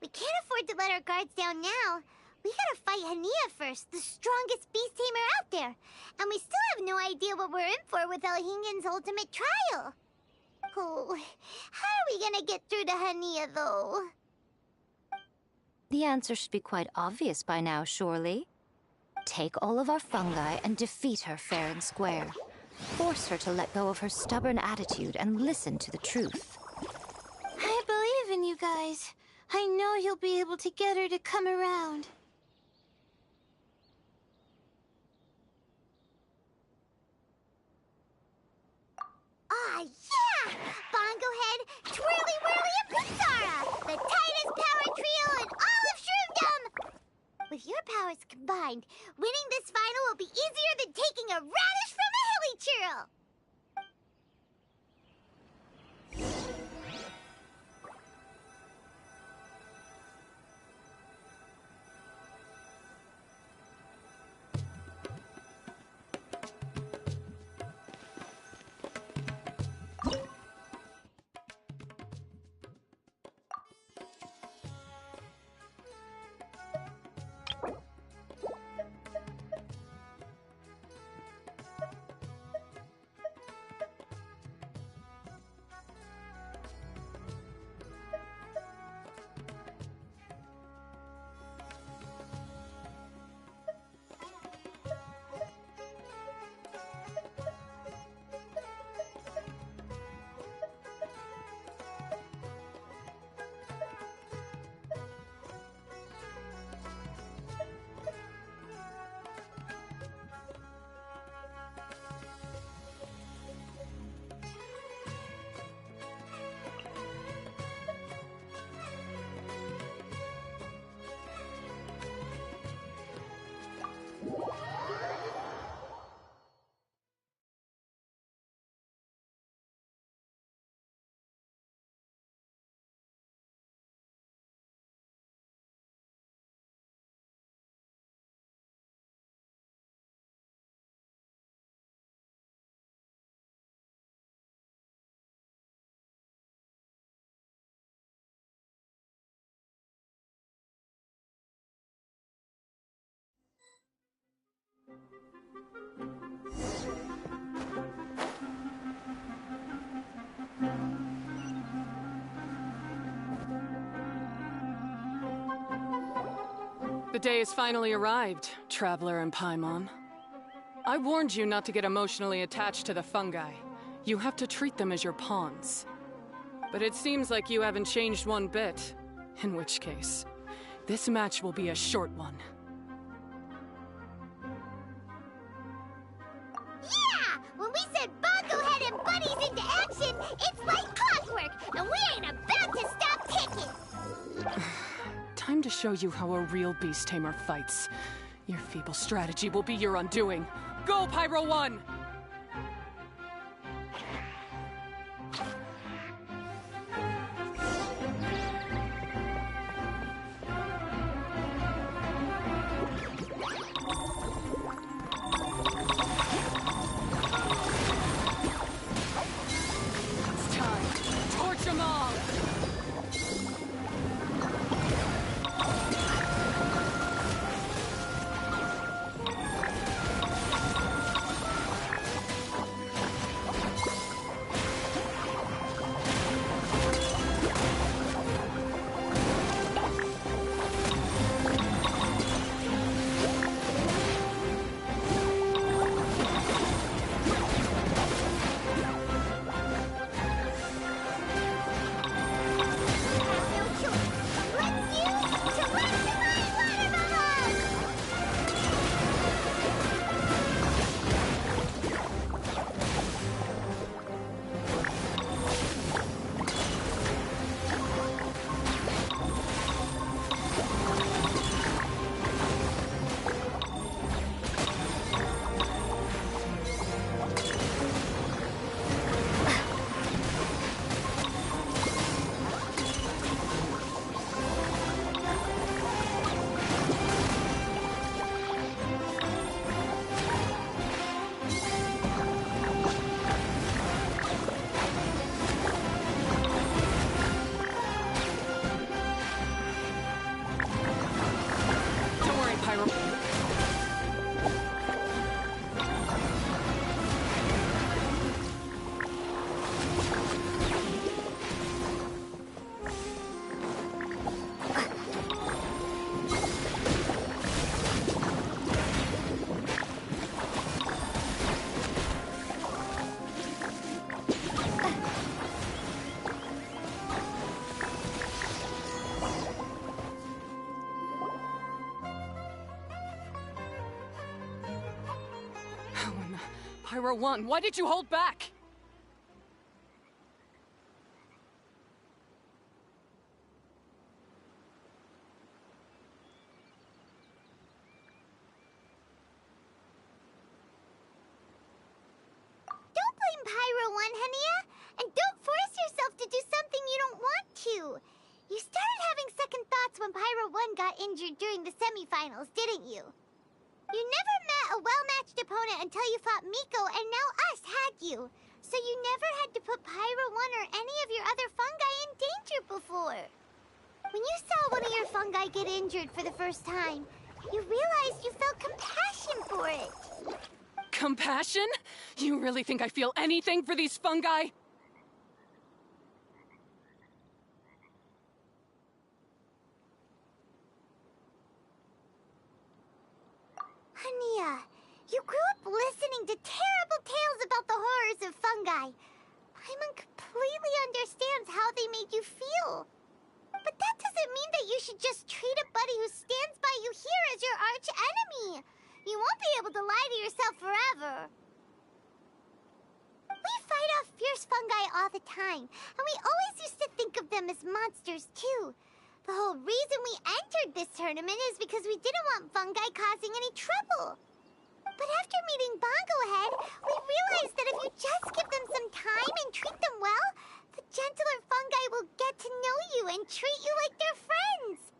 [SPEAKER 1] we can't afford to let our guards down now. We gotta fight Hania first, the strongest beast tamer out there. And we still have no idea what we're in for with Elhingen's ultimate trial. Oh, how are we gonna get through to Hania, though?
[SPEAKER 7] The answer should be quite obvious by now, surely. Take all of our fungi and defeat her fair and square. Force her to let go of her stubborn attitude and listen to the truth.
[SPEAKER 2] I believe in you guys. I know you'll be able to get her to come around.
[SPEAKER 1] Ah, yeah! Bongo Head, Twirly Whirly, and Pizzara! The tightest power trio in all of Shroomdom! With your powers combined, winning this final will be easier than taking a radish from a hilly churl!
[SPEAKER 3] The day has finally arrived, Traveler and Paimon. I warned you not to get emotionally attached to the fungi. You have to treat them as your pawns. But it seems like you haven't changed one bit. In which case, this match will be a short one.
[SPEAKER 1] Yeah! When we send Bongo Head and buddies into action, it's like clockwork, and we ain't about to stop ticking!
[SPEAKER 3] Time to show you how a real beast tamer fights. Your feeble strategy will be your undoing. Go, Pyro 1! It's time. Torch them all! Pyro 1, why did you hold back?
[SPEAKER 1] Don't blame Pyro 1, Hania! And don't force yourself to do something you don't want to! You started having second thoughts when Pyro 1 got injured during the semifinals, didn't you? You never met a well-matched opponent until you fought Miko, and now us had you. So you never had to put Pyro 1 or any of your other fungi in danger before. When you saw one of your fungi get injured for the first time, you realized you felt compassion for it.
[SPEAKER 3] Compassion? You really think I feel anything for these fungi?
[SPEAKER 1] Hania, you grew up listening to terrible tales about the horrors of fungi. Paimon completely understands how they made you feel. But that doesn't mean that you should just treat a buddy who stands by you here as your arch enemy. You won't be able to lie to yourself forever. We fight off fierce fungi all the time, and we always used to think of them as monsters too. The whole reason we entered this tournament is because we didn't want fungi causing any trouble. But after meeting Bongo Head, we realized that if you just give them some time and treat them well, the gentler fungi will get to know you and treat you like they're friends.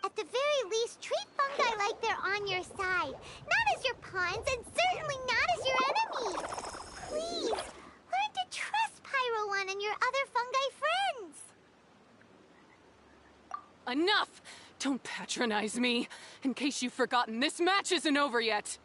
[SPEAKER 1] At the very least, treat fungi like they're on your side, not as your pawns and certainly not as your enemies. Please, learn to trust Pyro 1 and your other fungi friends.
[SPEAKER 3] Enough! Don't patronize me. In case you've forgotten, this match isn't over yet.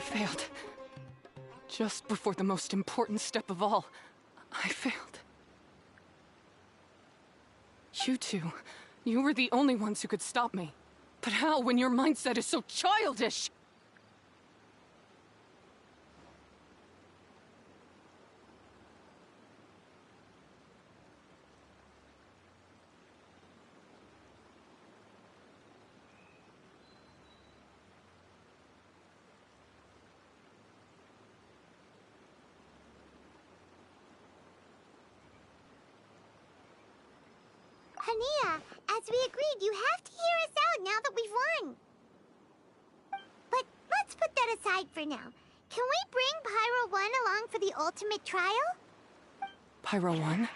[SPEAKER 3] failed. Just before the most important step of all, I failed. You two, you were the only ones who could stop me. But how when your mindset is so childish?
[SPEAKER 1] Hania, as we agreed, you have to hear us out now that we've won. But let's put that aside for now. Can we bring Pyro 1 along for the ultimate trial?
[SPEAKER 3] Pyro 1?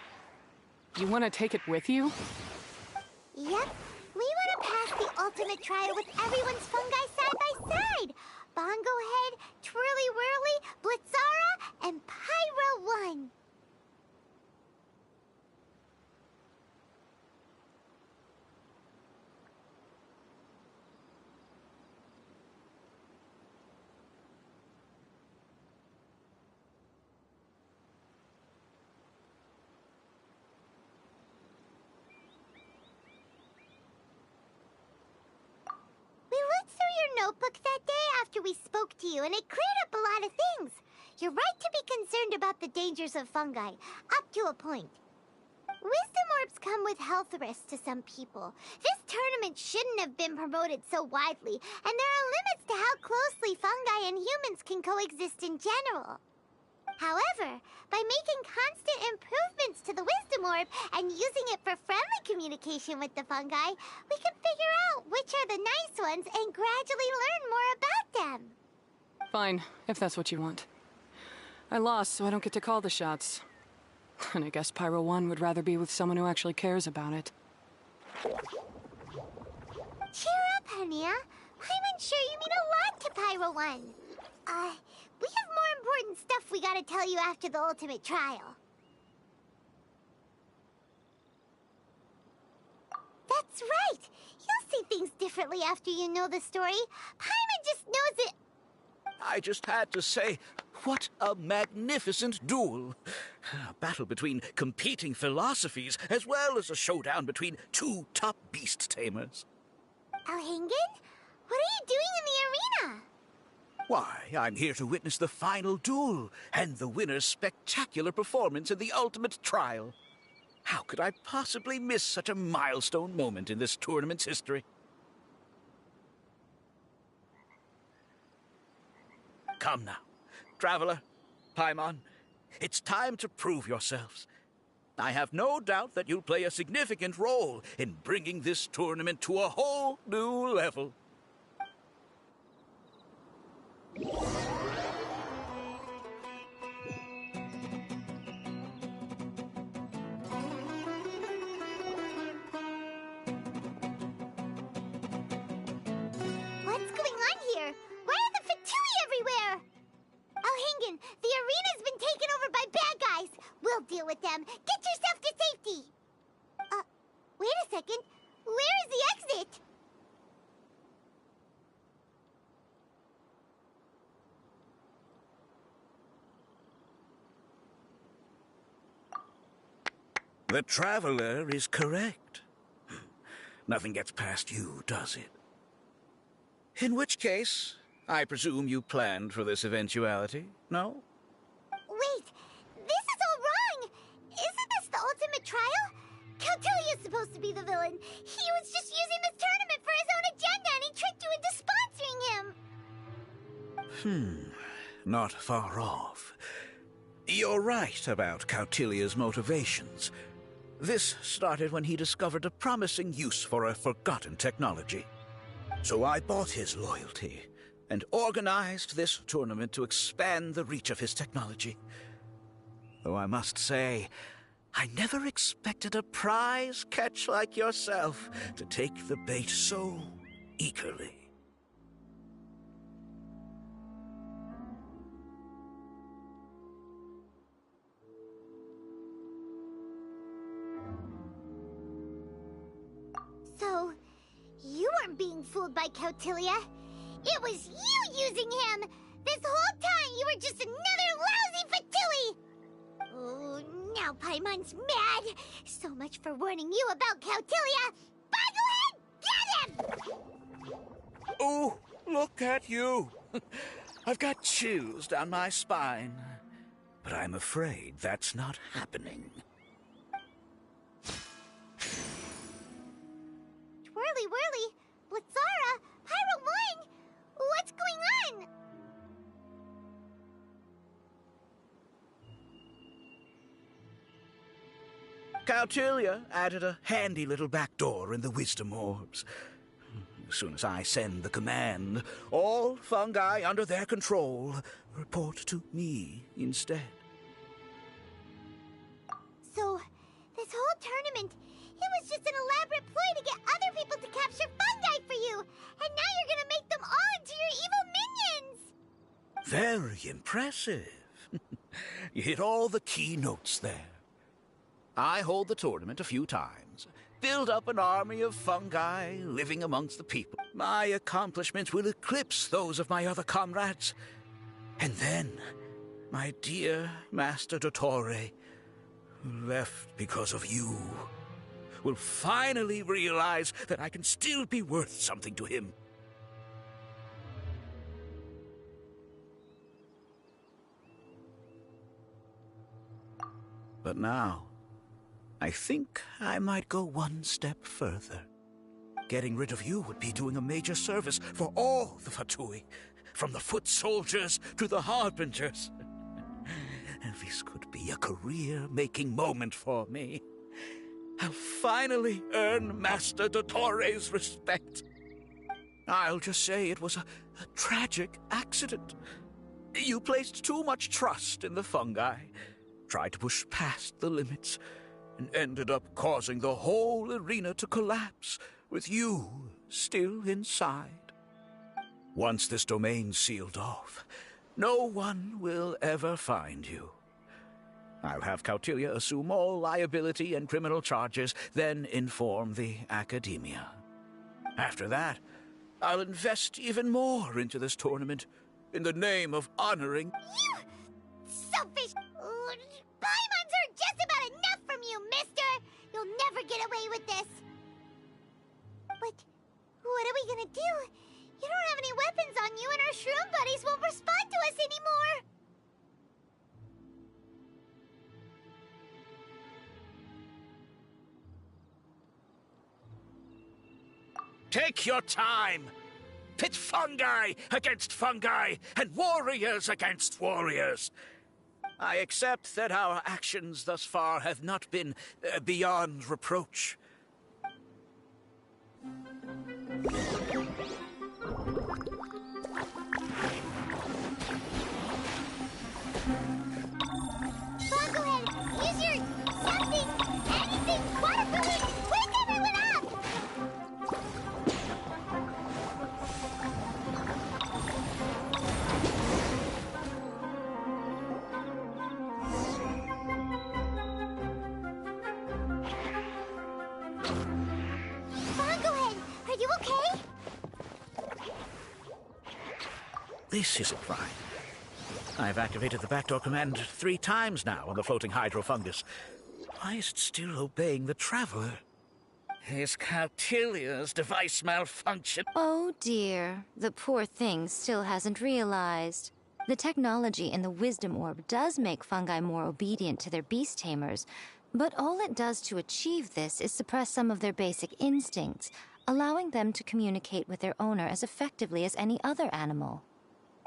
[SPEAKER 3] You want to take it with you?
[SPEAKER 1] Yep. We want to pass the ultimate trial with everyone's fungi side by side. Bongo Head, Twirly Whirly, Blitzara, and Pyro 1. Notebook that day after we spoke to you, and it cleared up a lot of things. You're right to be concerned about the dangers of fungi, up to a point. Wisdom orbs come with health risks to some people. This tournament shouldn't have been promoted so widely, and there are limits to how closely fungi and humans can coexist in general. However, by making constant improvements to the Wisdom Orb and using it for friendly communication with the fungi, we can figure out which are the nice ones and gradually learn more about them.
[SPEAKER 3] Fine, if that's what you want. I lost, so I don't get to call the shots. And I guess Pyro 1 would rather be with someone who actually cares about it.
[SPEAKER 1] Cheer up, Hania. I'm sure you mean a lot to Pyro 1. We have more important stuff we gotta tell you after the ultimate trial. That's right! You'll see things differently after you know the story. Paimon just knows it.
[SPEAKER 5] I just had to say, what a magnificent duel. A battle between competing philosophies, as well as a showdown between two top beast tamers.
[SPEAKER 1] Alhingen? What are you doing in the arena?
[SPEAKER 5] Why, I'm here to witness the final duel, and the winner's spectacular performance in the ultimate trial. How could I possibly miss such a milestone moment in this tournament's history? Come now, Traveler, Paimon, it's time to prove yourselves. I have no doubt that you'll play a significant role in bringing this tournament to a whole new level.
[SPEAKER 1] What's going on here? Why are the Fatui everywhere? Alhingen, the arena's been taken over by bad guys. We'll deal with them. Get yourself to safety. Wait a second. Where is the exit?
[SPEAKER 5] The Traveler is correct. Nothing gets past you, does it? In which case, I presume you planned for this eventuality, no?
[SPEAKER 1] Wait, this is all wrong! Isn't this the ultimate trial? Cautilia's supposed to be the villain. He was just using this tournament for his own agenda, and he tricked you into sponsoring him!
[SPEAKER 5] Not far off. You're right about Cautilia's motivations. This started when he discovered a promising use for a forgotten technology. So I bought his loyalty and organized this tournament to expand the reach of his technology. Though I must say, I never expected a prize catch like yourself to take the bait so eagerly.
[SPEAKER 1] So, you weren't being fooled by Cautilia. It was you using him! This whole time you were just another lousy Fatui! Oh, now Paimon's mad. So much for warning you about Cautilia. Boglehead, get him!
[SPEAKER 5] Oh, look at you. I've got chills down my spine. But I'm afraid that's not happening.
[SPEAKER 1] Twirly whirly, Blitzara, Pyro 1, what's going on?
[SPEAKER 5] Cautilia added a handy little back door in the wisdom orbs. As soon as I send the command, all fungi under their control report to me instead.
[SPEAKER 1] So, this whole tournament, it was just an elaborate ploy to get other people to capture fungi for you! And now you're gonna make them all into your evil minions!
[SPEAKER 5] Very impressive. You hit all the key notes there. I hold the tournament a few times, build up an army of fungi living amongst the people. My accomplishments will eclipse those of my other comrades. And then, my dear Master Dottore, who left because of you, will finally realize that I can still be worth something to him. But now, I think I might go one step further. Getting rid of you would be doing a major service for all the Fatui, from the foot soldiers to the harbingers. And this could be a career-making moment for me. I'll finally earn Master Dottore's respect. I'll just say it was a tragic accident. You placed too much trust in the fungi, tried to push past the limits, and ended up causing the whole arena to collapse, with you still inside. Once this domain's sealed off, no one will ever find you. I'll have Cautilia assume all liability and criminal charges, then inform the Academia. After that, I'll invest even more into this tournament, in the name of honoring...
[SPEAKER 1] You selfish... Paimon's heard just about enough from you, mister! You'll never get away with this! But what are we gonna do? You don't have any weapons on you and our shroom buddies won't respond to us anymore!
[SPEAKER 5] Take your time! Pit fungi against fungi, and warriors against warriors! I accept that our actions thus far have not been beyond reproach.
[SPEAKER 1] Boglehead, use your something, anything, waterproofing! Wake everyone up! Boglehead, are you okay?
[SPEAKER 5] This isn't right. I've activated the backdoor command 3 times now on the floating hydrofungus. Why is it still obeying the traveler? Is Cautilia's device malfunction?
[SPEAKER 7] Oh dear, the poor thing still hasn't realized. The technology in the wisdom orb does make fungi more obedient to their beast tamers, but all it does to achieve this is suppress some of their basic instincts, allowing them to communicate with their owner as effectively as any other animal.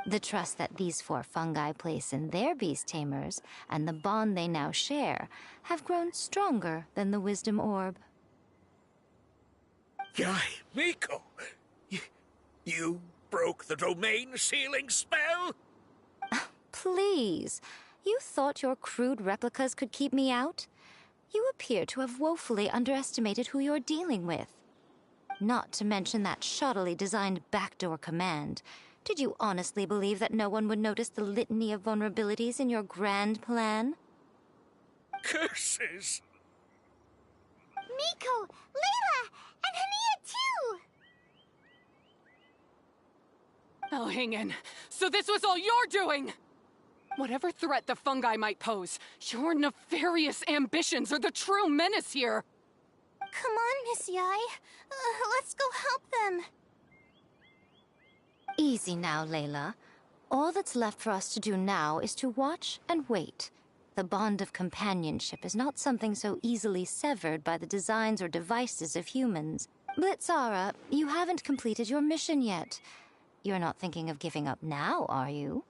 [SPEAKER 7] The trust that these 4 fungi place in their beast tamers, and the bond they now share, have grown stronger than the wisdom orb.
[SPEAKER 5] Guy, Miko! You broke the domain sealing spell?
[SPEAKER 7] Please, you thought your crude replicas could keep me out? You appear to have woefully underestimated who you're dealing with. Not to mention that shoddily designed backdoor command. Did you honestly believe that no one would notice the litany of vulnerabilities in your grand plan?
[SPEAKER 5] Curses!
[SPEAKER 1] Miko, Layla, and Hania too!
[SPEAKER 3] Elhingen, so this was all you're doing! Whatever threat the fungi might pose, your nefarious ambitions are the true menace here!
[SPEAKER 2] Come on, Miss Yai. Let's go help them.
[SPEAKER 7] Easy now, Layla. All that's left for us to do now is to watch and wait. The bond of companionship is not something so easily severed by the designs or devices of humans. Blitzara, you haven't completed your mission yet. You're not thinking of giving up now, are you?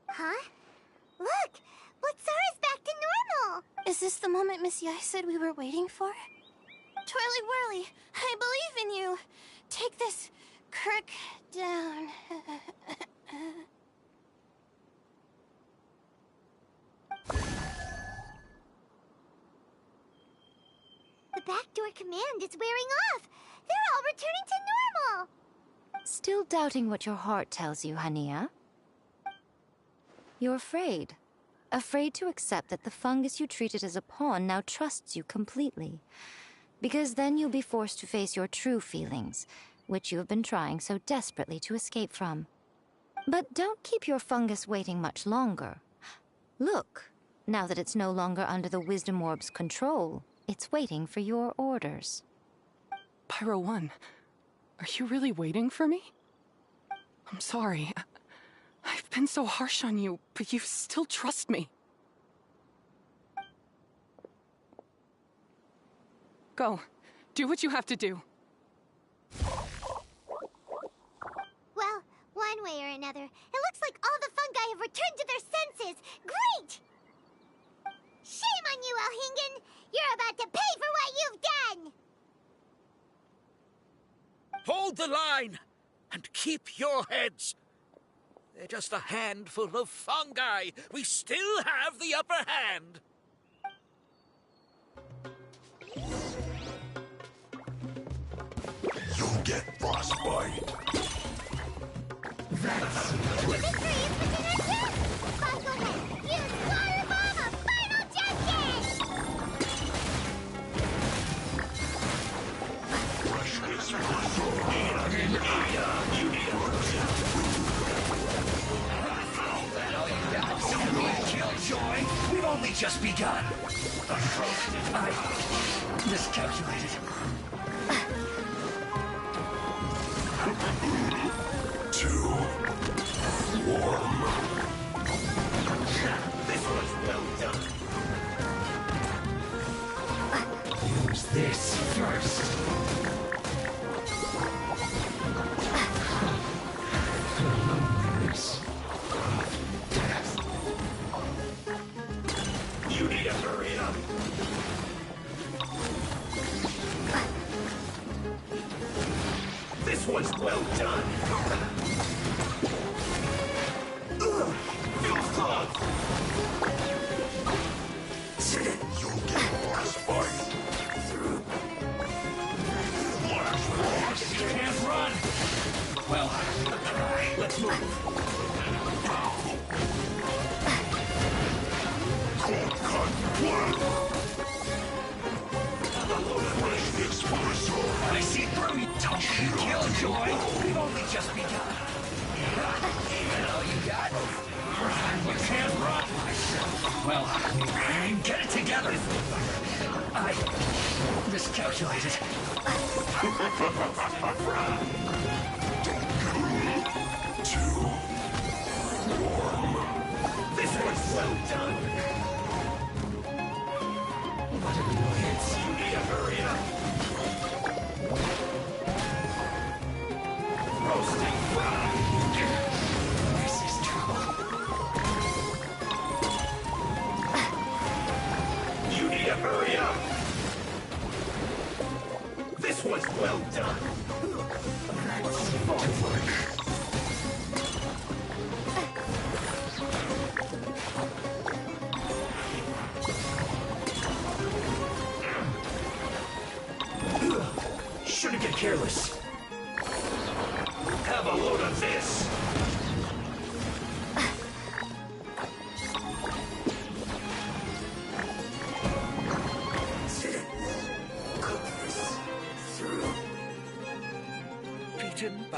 [SPEAKER 1] Huh? Look! Blitzara's back to normal!
[SPEAKER 2] Is this the moment Miss Yai said we were waiting for? Twirly Whirly, I believe in you. Take this crook down.
[SPEAKER 1] The backdoor command is wearing off! They're all returning to normal!
[SPEAKER 7] Still doubting what your heart tells you, Hania? You're afraid. Afraid to accept that the fungus you treated as a pawn now trusts you completely. Because then you'll be forced to face your true feelings, which you have been trying so desperately to escape from. But don't keep your fungus waiting much longer. Look, now that it's no longer under the Wisdom Orb's control, it's waiting for your orders.
[SPEAKER 3] Pyro 1, are you really waiting for me? I'm sorry. I've been so harsh on you, but you still trust me. Go. Do what you have to do.
[SPEAKER 1] Well, one way or another, it looks like all the fungi have returned to their senses. Great! Shame on you, Elhingen! You're about to pay for what you've done!
[SPEAKER 5] Hold the line! And keep your heads! They're just a handful of fungi. We still have the upper hand.
[SPEAKER 6] You'll get frostbite.
[SPEAKER 1] Victory is within our grip! Bakugan, use Water Bomb of Final Justice!
[SPEAKER 10] Killjoy, we've only just begun. I miscalculated.
[SPEAKER 6] Too warm.
[SPEAKER 10] This was well done. Use this first. You need to hurry up. This one's well done. Feel close.
[SPEAKER 6] You'll get frostbite.
[SPEAKER 10] You can't run. Well, let's move. I see through you, Killjoy. We've only just begun. Even all you got? You can't run. Well, get it together. I miscalculated.
[SPEAKER 6] Too warm.
[SPEAKER 10] This one's well done. What an annoyance. You need to hurry up. Roasting fry. This is trouble. You need to hurry up. This one's well done. Shouldn't get careless. Have a load of this.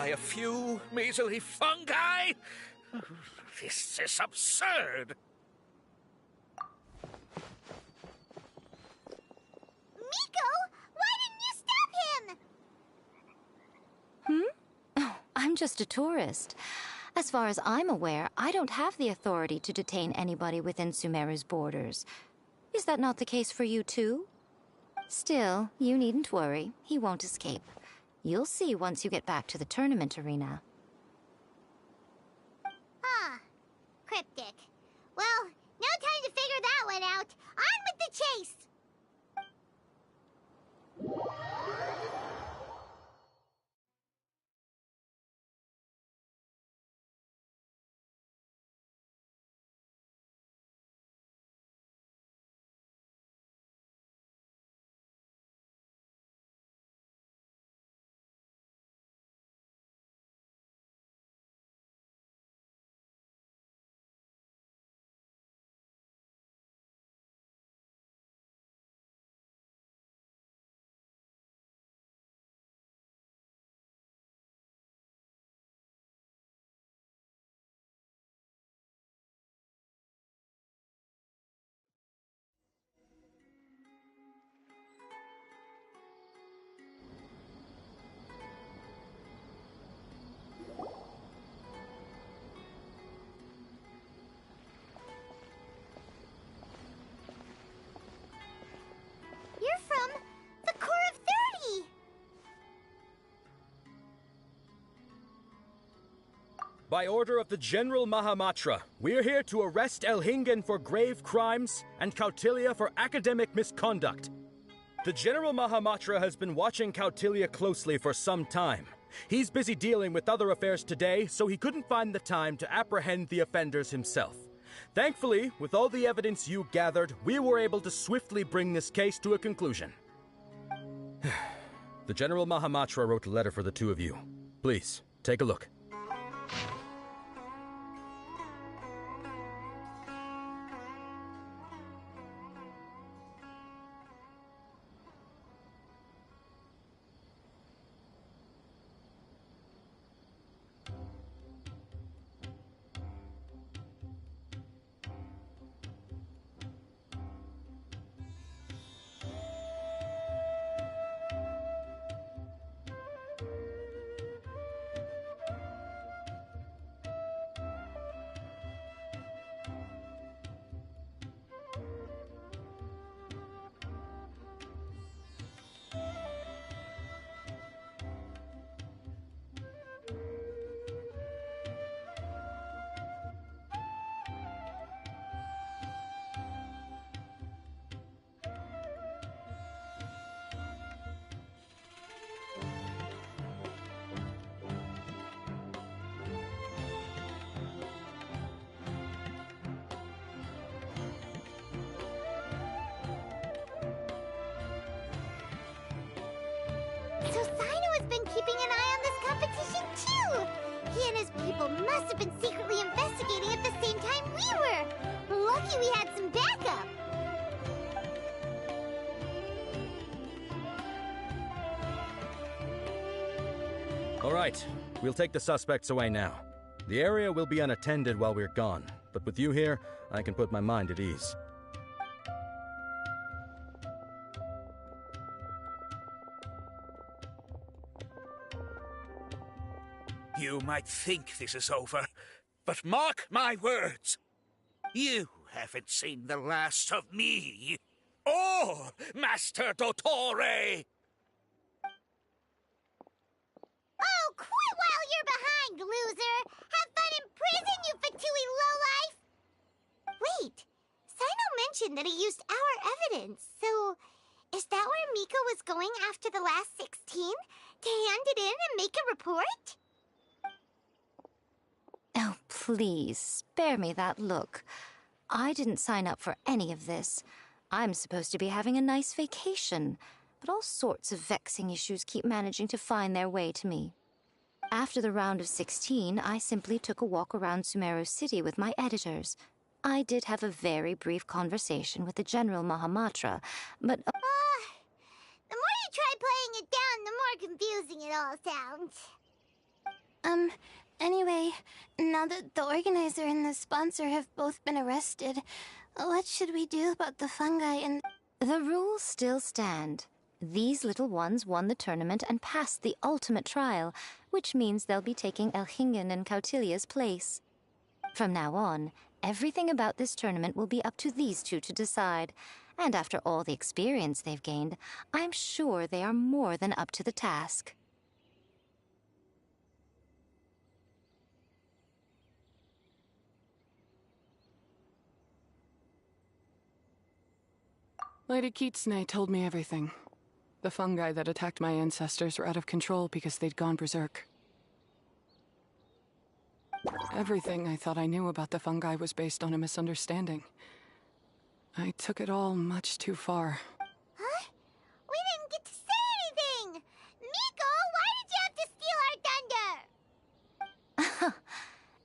[SPEAKER 10] by a few measly fungi? This is absurd.
[SPEAKER 1] Miko, why didn't you stop him?
[SPEAKER 7] Oh, I'm just a tourist. As far as I'm aware, I don't have the authority to detain anybody within Sumeru's borders. Is that not the case for you too? Still, you needn't worry. He won't escape. You'll see once you get back to the tournament arena.
[SPEAKER 1] Cryptic. Well, no time to figure that one out. On with the chase! You're from the Core of 30!
[SPEAKER 11] By order of the General Mahamatra, we're here to arrest Elhingen for grave crimes and Kautilya for academic misconduct. The General Mahamatra has been watching Kautilya closely for some time. He's busy dealing with other affairs today, so he couldn't find the time to apprehend the offenders himself. Thankfully, with all the evidence you gathered, we were able to swiftly bring this case to a conclusion. The General Mahamatra wrote a letter for the two of you. Please, take a look.
[SPEAKER 1] So Sino has been keeping an eye on this competition too! He and his people must have been secretly investigating at the same time we were! Lucky we had some backup!
[SPEAKER 11] All right, we'll take the suspects away now. The area will be unattended while we're gone, but with you here, I can put my mind at ease.
[SPEAKER 5] You might think this is over, but mark my words. You haven't seen the last of me. Or Master Dottore!
[SPEAKER 1] Oh, quit while you're behind, loser! Have fun in prison, you Fatui lowlife! Wait, Sino mentioned that he used our evidence, so is that where Miko was going after the last 16? To hand it in and make a report?
[SPEAKER 7] Oh, please, spare me that look. I didn't sign up for any of this. I'm supposed to be having a nice vacation, but all sorts of vexing issues keep managing to find their way to me. After the round of 16, I simply took a walk around Sumeru City with my editors. I did have a very brief conversation with the General Mahamatra, but...
[SPEAKER 1] The more you try playing it down, the more confusing it all sounds.
[SPEAKER 2] Anyway, now that the organizer and the sponsor have both been arrested, what should we do about the fungi and...
[SPEAKER 7] The rules still stand. These little ones won the tournament and passed the ultimate trial, which means they'll be taking Elhingen and Cautilia's place. From now on, everything about this tournament will be up to these two to decide. And after all the experience they've gained, I'm sure they are more than up to the task.
[SPEAKER 3] Lady Kitsune told me everything. The fungi that attacked my ancestors were out of control because they'd gone berserk. Everything I thought I knew about the fungi was based on a misunderstanding. I took it all much too far.
[SPEAKER 1] Huh? We didn't get to say anything! Miko, why did you have to steal our thunder?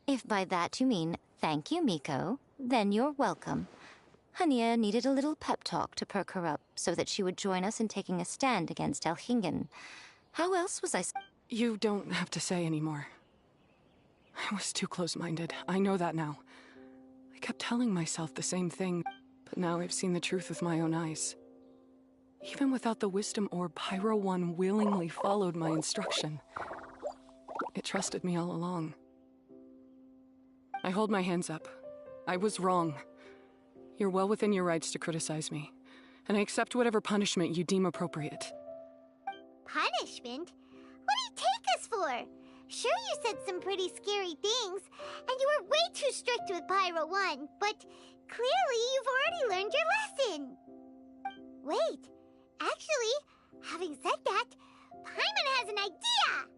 [SPEAKER 7] If by that you mean thank you, Miko, then you're welcome. Hania needed a little pep talk to perk her up so that she would join us in taking a stand against Elhingen. How else was I...
[SPEAKER 3] You don't have to say anymore. I was too close-minded. I know that now. I kept telling myself the same thing, but now I've seen the truth with my own eyes. Even without the wisdom orb, Pyro One willingly followed my instruction. It trusted me all along. I hold my hands up. I was wrong. You're well within your rights to criticize me, and I accept whatever punishment you deem appropriate.
[SPEAKER 1] Punishment? What do you take us for? Sure, you said some pretty scary things, and you were way too strict with Pyro One, but clearly you've already learned your lesson. Wait, actually, having said that, Paimon has an idea!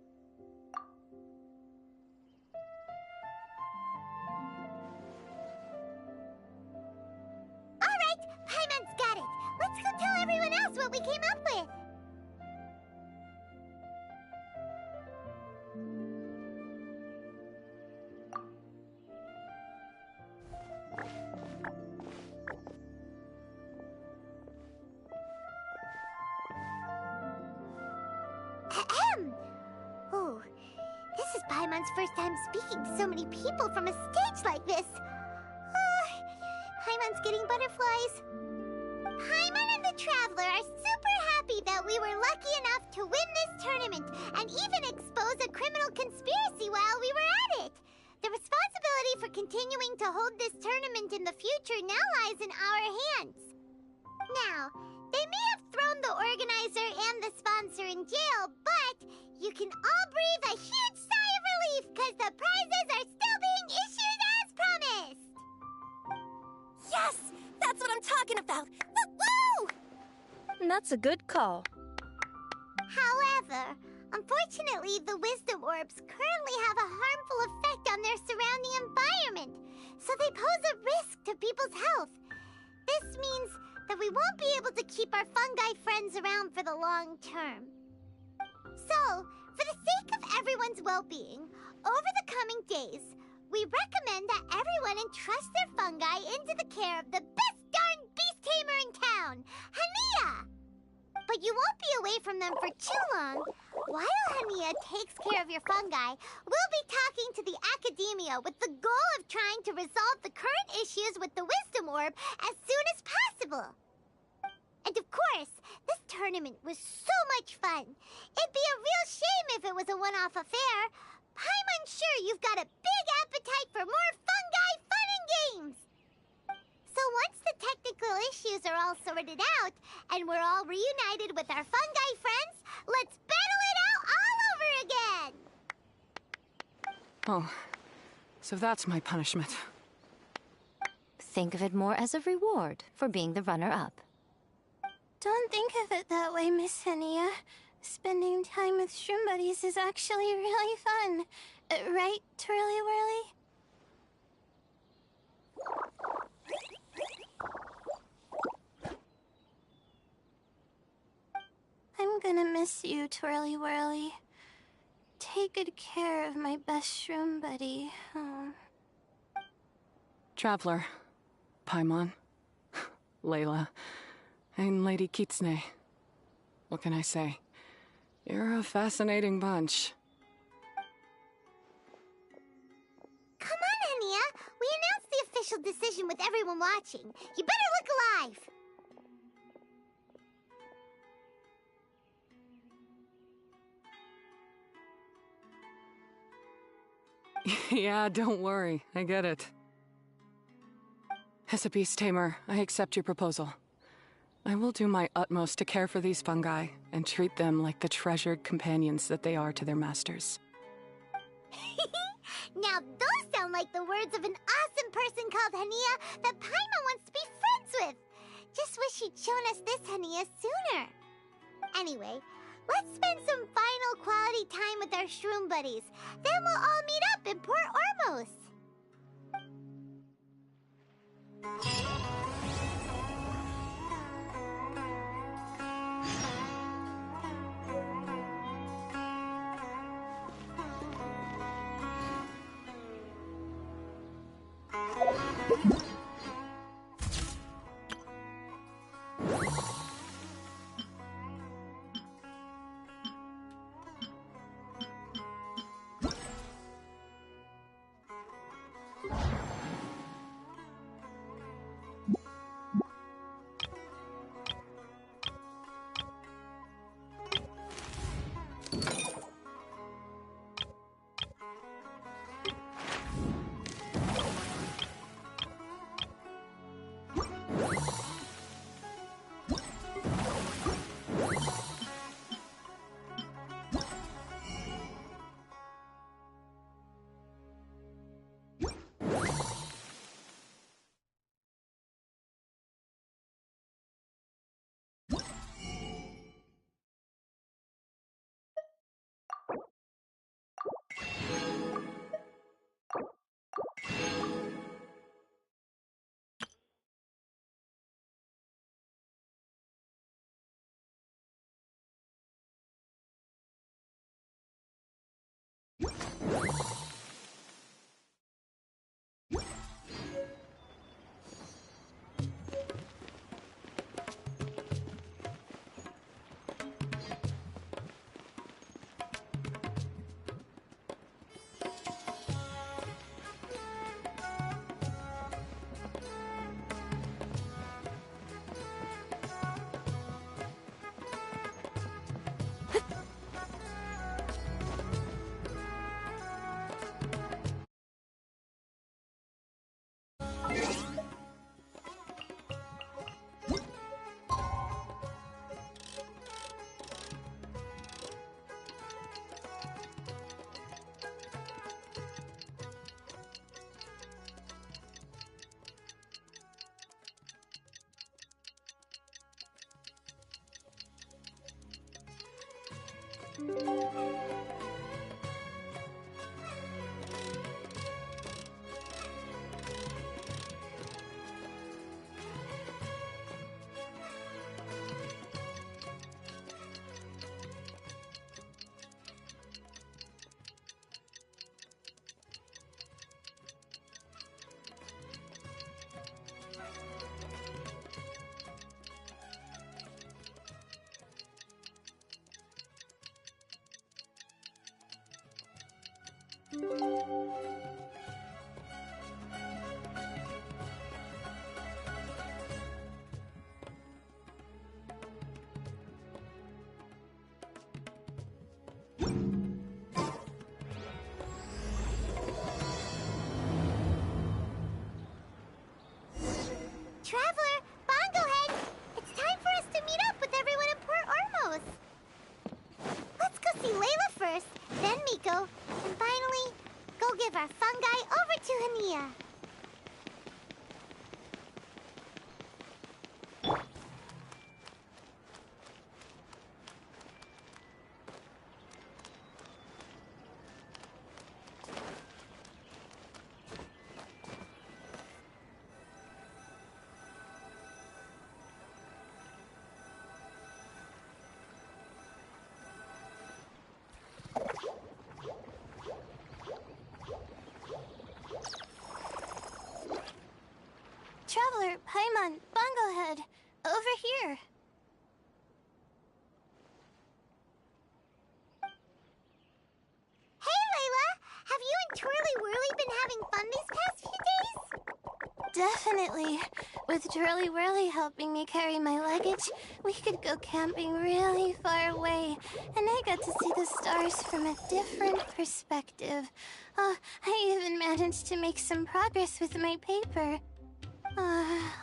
[SPEAKER 1] Alright, Paimon's got it. Let's go tell everyone else what we came up with. Ahem. Oh, this is Paimon's first time speaking to so many people from a stage like this. Paimon's getting butterflies. Paimon and the Traveler are super happy that we were lucky enough to win this tournament and even expose a criminal conspiracy while we were at it. The responsibility for continuing to hold this tournament in the future now lies in our hands. Now, they may have thrown the organizer and the sponsor in jail, but you can all breathe a huge sigh of relief because the prizes are still being issued as promised.
[SPEAKER 4] Yes! That's what I'm talking about! Woo!
[SPEAKER 12] That's a good call.
[SPEAKER 1] However, unfortunately, the wisdom orbs currently have a harmful effect on their surrounding environment, so they pose a risk to people's health. This means that we won't be able to keep our fungi friends around for the long term. So, for the sake of everyone's well-being, over the coming days, we recommend that everyone entrust their fungi into the care of the best darn beast tamer in town, Hania! But you won't be away from them for too long. While Hania takes care of your fungi, we'll be talking to the academia with the goal of trying to resolve the current issues with the wisdom orb as soon as possible. And of course, this tournament was so much fun. It'd be a real shame if it was a one-off affair. Paimon's sure you've got a big appetite for more fungi fun and games. So once the technical issues are all sorted out, and we're all reunited with our fungi friends, let's battle it out all over again!
[SPEAKER 3] Oh, so that's my punishment.
[SPEAKER 7] Think of it more as a reward for being the runner-up.
[SPEAKER 2] Don't think of it that way, Miss Hania. Spending time with shroom buddies is actually really fun. Right, Twirly Whirly? I'm gonna miss you, Twirly Whirly. Take good care of my best shroom buddy. Oh.
[SPEAKER 3] Traveler, Paimon, Layla, and Lady Kitsune. What can I say? You're a fascinating bunch.
[SPEAKER 1] special decision with everyone watching. You better look alive!
[SPEAKER 3] Yeah, don't worry. I get it. As a beast tamer, I accept your proposal. I will do my utmost to care for these fungi and treat them like the treasured companions that they are to their masters.
[SPEAKER 1] Now those sound like the words of an awesome person called Hania that Paimon wants to be friends with. Just wish she'd shown us this Hania sooner. Anyway, let's spend some final quality time with our shroom buddies. Then we'll all meet up in Port Ormos. Traveler, Bongo Head, it's time for us to meet up with everyone in Port Ormos. Let's go see Layla first, then Miko, and finally, go give our fungi over to Hania.
[SPEAKER 2] Traveler, Paimon, Bongo Head, over here.
[SPEAKER 1] Hey, Layla! Have you and Twirly Whirly been having fun these past few days?
[SPEAKER 2] definitely. With Twirly Whirly helping me carry my luggage, we could go camping really far away, and I got to see the stars from a different perspective. Oh, I even managed to make some progress with my paper.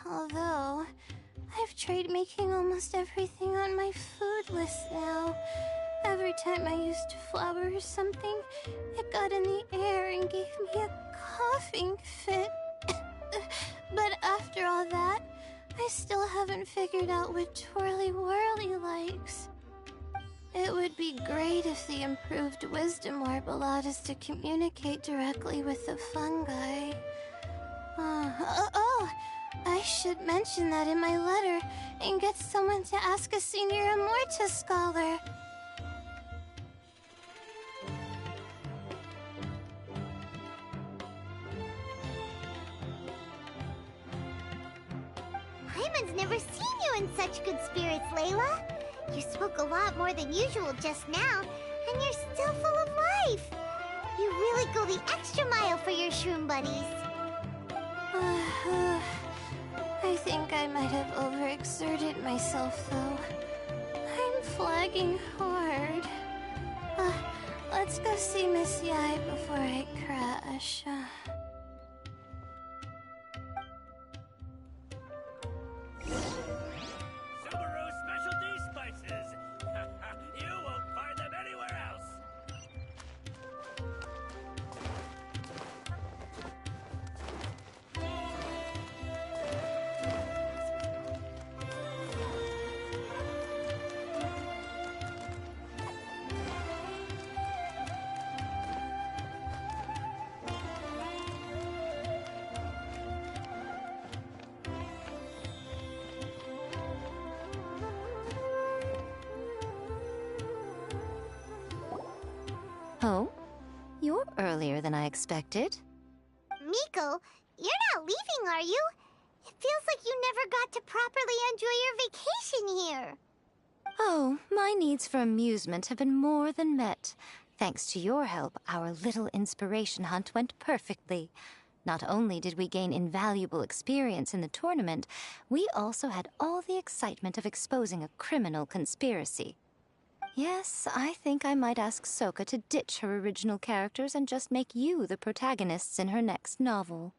[SPEAKER 2] Although, I've tried making almost everything on my food list now. Every time I used flour or something, it got in the air and gave me a coughing fit. But after all that, I still haven't figured out what Twirly Whirly likes. It would be great if the improved wisdom orb allowed us to communicate directly with the fungi. I should mention that in my letter and get someone to ask a senior Amorta scholar.
[SPEAKER 1] Paimon's never seen you in such good spirits, Layla. You spoke a lot more than usual just now, and you're still full of life. You really go the extra mile for your shroom buddies.
[SPEAKER 2] I think I might have overexerted myself, though. I'm flagging hard. Let's go see Miss Yai before I crash.
[SPEAKER 10] Subaru specialty spices. You won't find them anywhere else.
[SPEAKER 7] Oh? You're earlier than I expected.
[SPEAKER 1] Miko, you're not leaving, are you? It feels like you never got to properly enjoy your vacation here.
[SPEAKER 7] Oh, my needs for amusement have been more than met. Thanks to your help, our little inspiration hunt went perfectly. Not only did we gain invaluable experience in the tournament, we also had all the excitement of exposing a criminal conspiracy. Yes, I think I might ask Soka to ditch her original characters and just make you the protagonists in her next novel.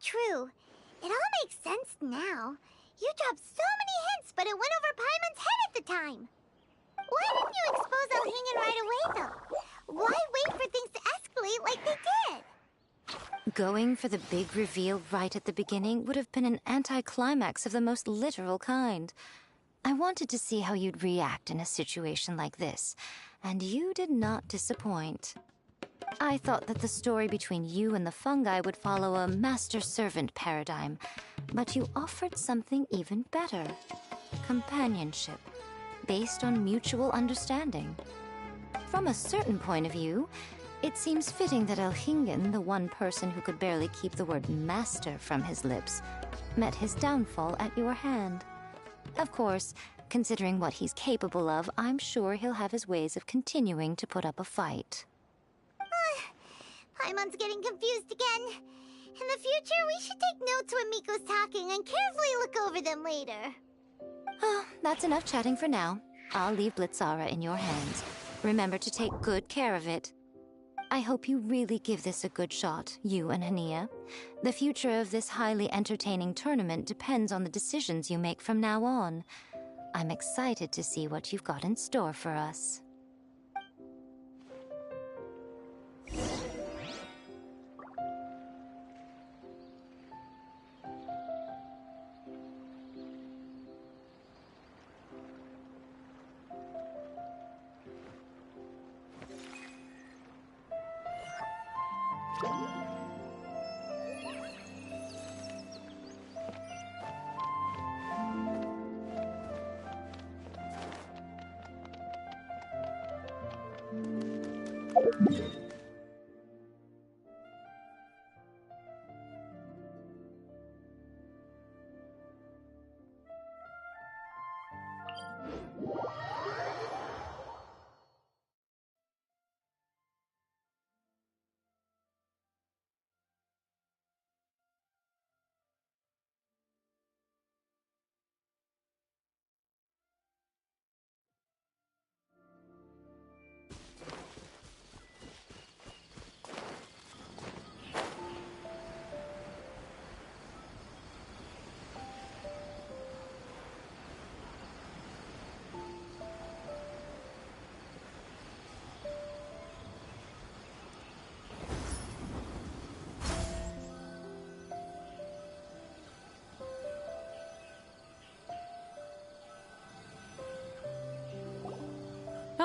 [SPEAKER 1] True. It all makes sense now. You dropped so many hints, but it went over Paimon's head at the time. Why didn't you expose Elhingen right away, though? Why wait for things to escalate like they did?
[SPEAKER 7] Going for the big reveal right at the beginning would have been an anticlimax of the most literal kind. I wanted to see how you'd react in a situation like this, and you did not disappoint. I thought that the story between you and the fungi would follow a master-servant paradigm, but you offered something even better. Companionship, based on mutual understanding. From a certain point of view, it seems fitting that Elhingen, the one person who could barely keep the word master from his lips, met his downfall at your hand. Of course, considering what he's capable of, I'm sure he'll have his ways of continuing to put up a fight.
[SPEAKER 1] Paimon's getting confused again. In the future, we should take notes when Miko's talking and carefully look over them later.
[SPEAKER 7] Oh, that's enough chatting for now. I'll leave Blitzara in your hands. Remember to take good care of it. I hope you really give this a good shot, you and Hania. The future of this highly entertaining tournament depends on the decisions you make from now on. I'm excited to see what you've got in store for us.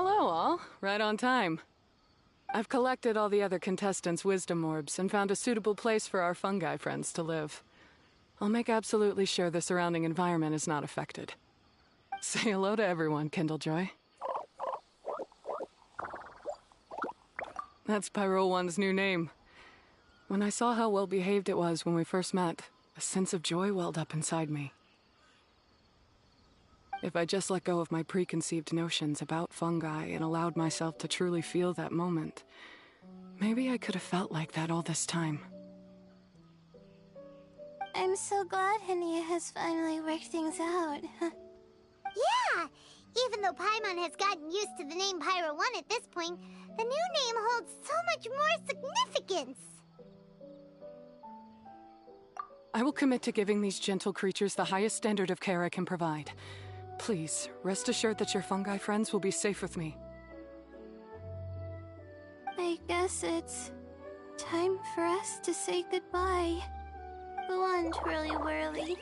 [SPEAKER 3] Hello, all. Right on time. I've collected all the other contestants' wisdom orbs and found a suitable place for our fungi friends to live. I'll make absolutely sure the surrounding environment is not affected. Say hello to everyone, Kindlejoy. That's Pyro One's new name. When I saw how well behaved it was when we first met, a sense of joy welled up inside me. If I just let go of my preconceived notions about fungi and allowed myself to truly feel that moment, maybe I could have felt like that all this time.
[SPEAKER 2] I'm so glad Hania has finally worked things out.
[SPEAKER 1] Yeah! Even though Paimon has gotten used to the name Pyro 1 at this point, the new name holds so much more significance!
[SPEAKER 3] I will commit to giving these gentle creatures the highest standard of care I can provide. Please, rest assured that your fungi friends will be safe with me.
[SPEAKER 2] I guess it's time for us to say goodbye. Go on, Twirly Whirly.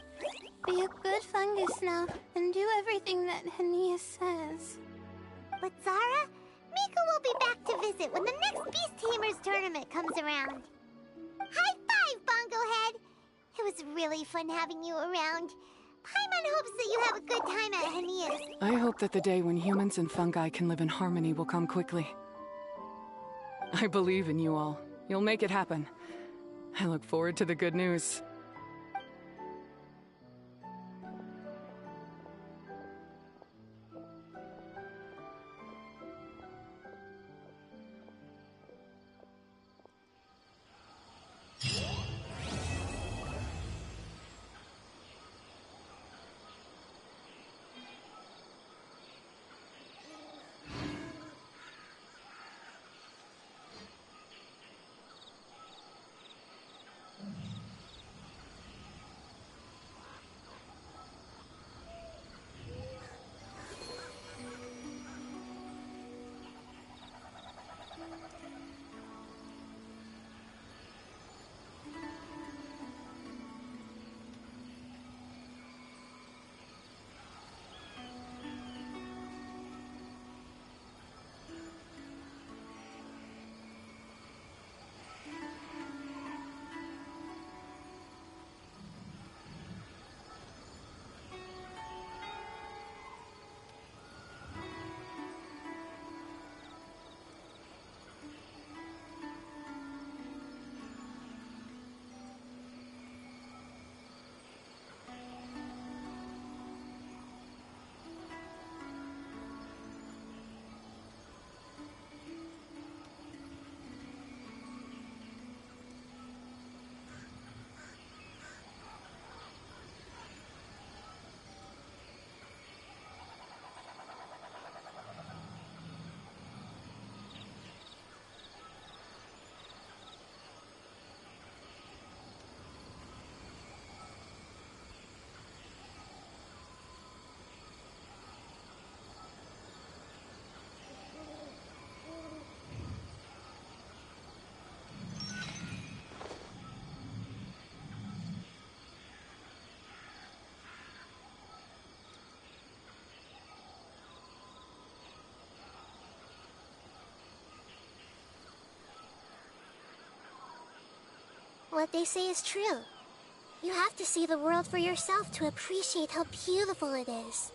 [SPEAKER 2] Be a good fungus now, and do everything that Hania says.
[SPEAKER 1] But Zara, Miko will be back to visit when the next Beast Tamers tournament comes around. High five, Bongo Head! It was really fun having you around. Paimon hopes that you have a good time at Hania's.
[SPEAKER 3] I hope that the day when humans and fungi can live in harmony will come quickly. I believe in you all. You'll make it happen. I look forward to the good news.
[SPEAKER 4] What they say is true. You have to see the world for yourself to appreciate how beautiful it is.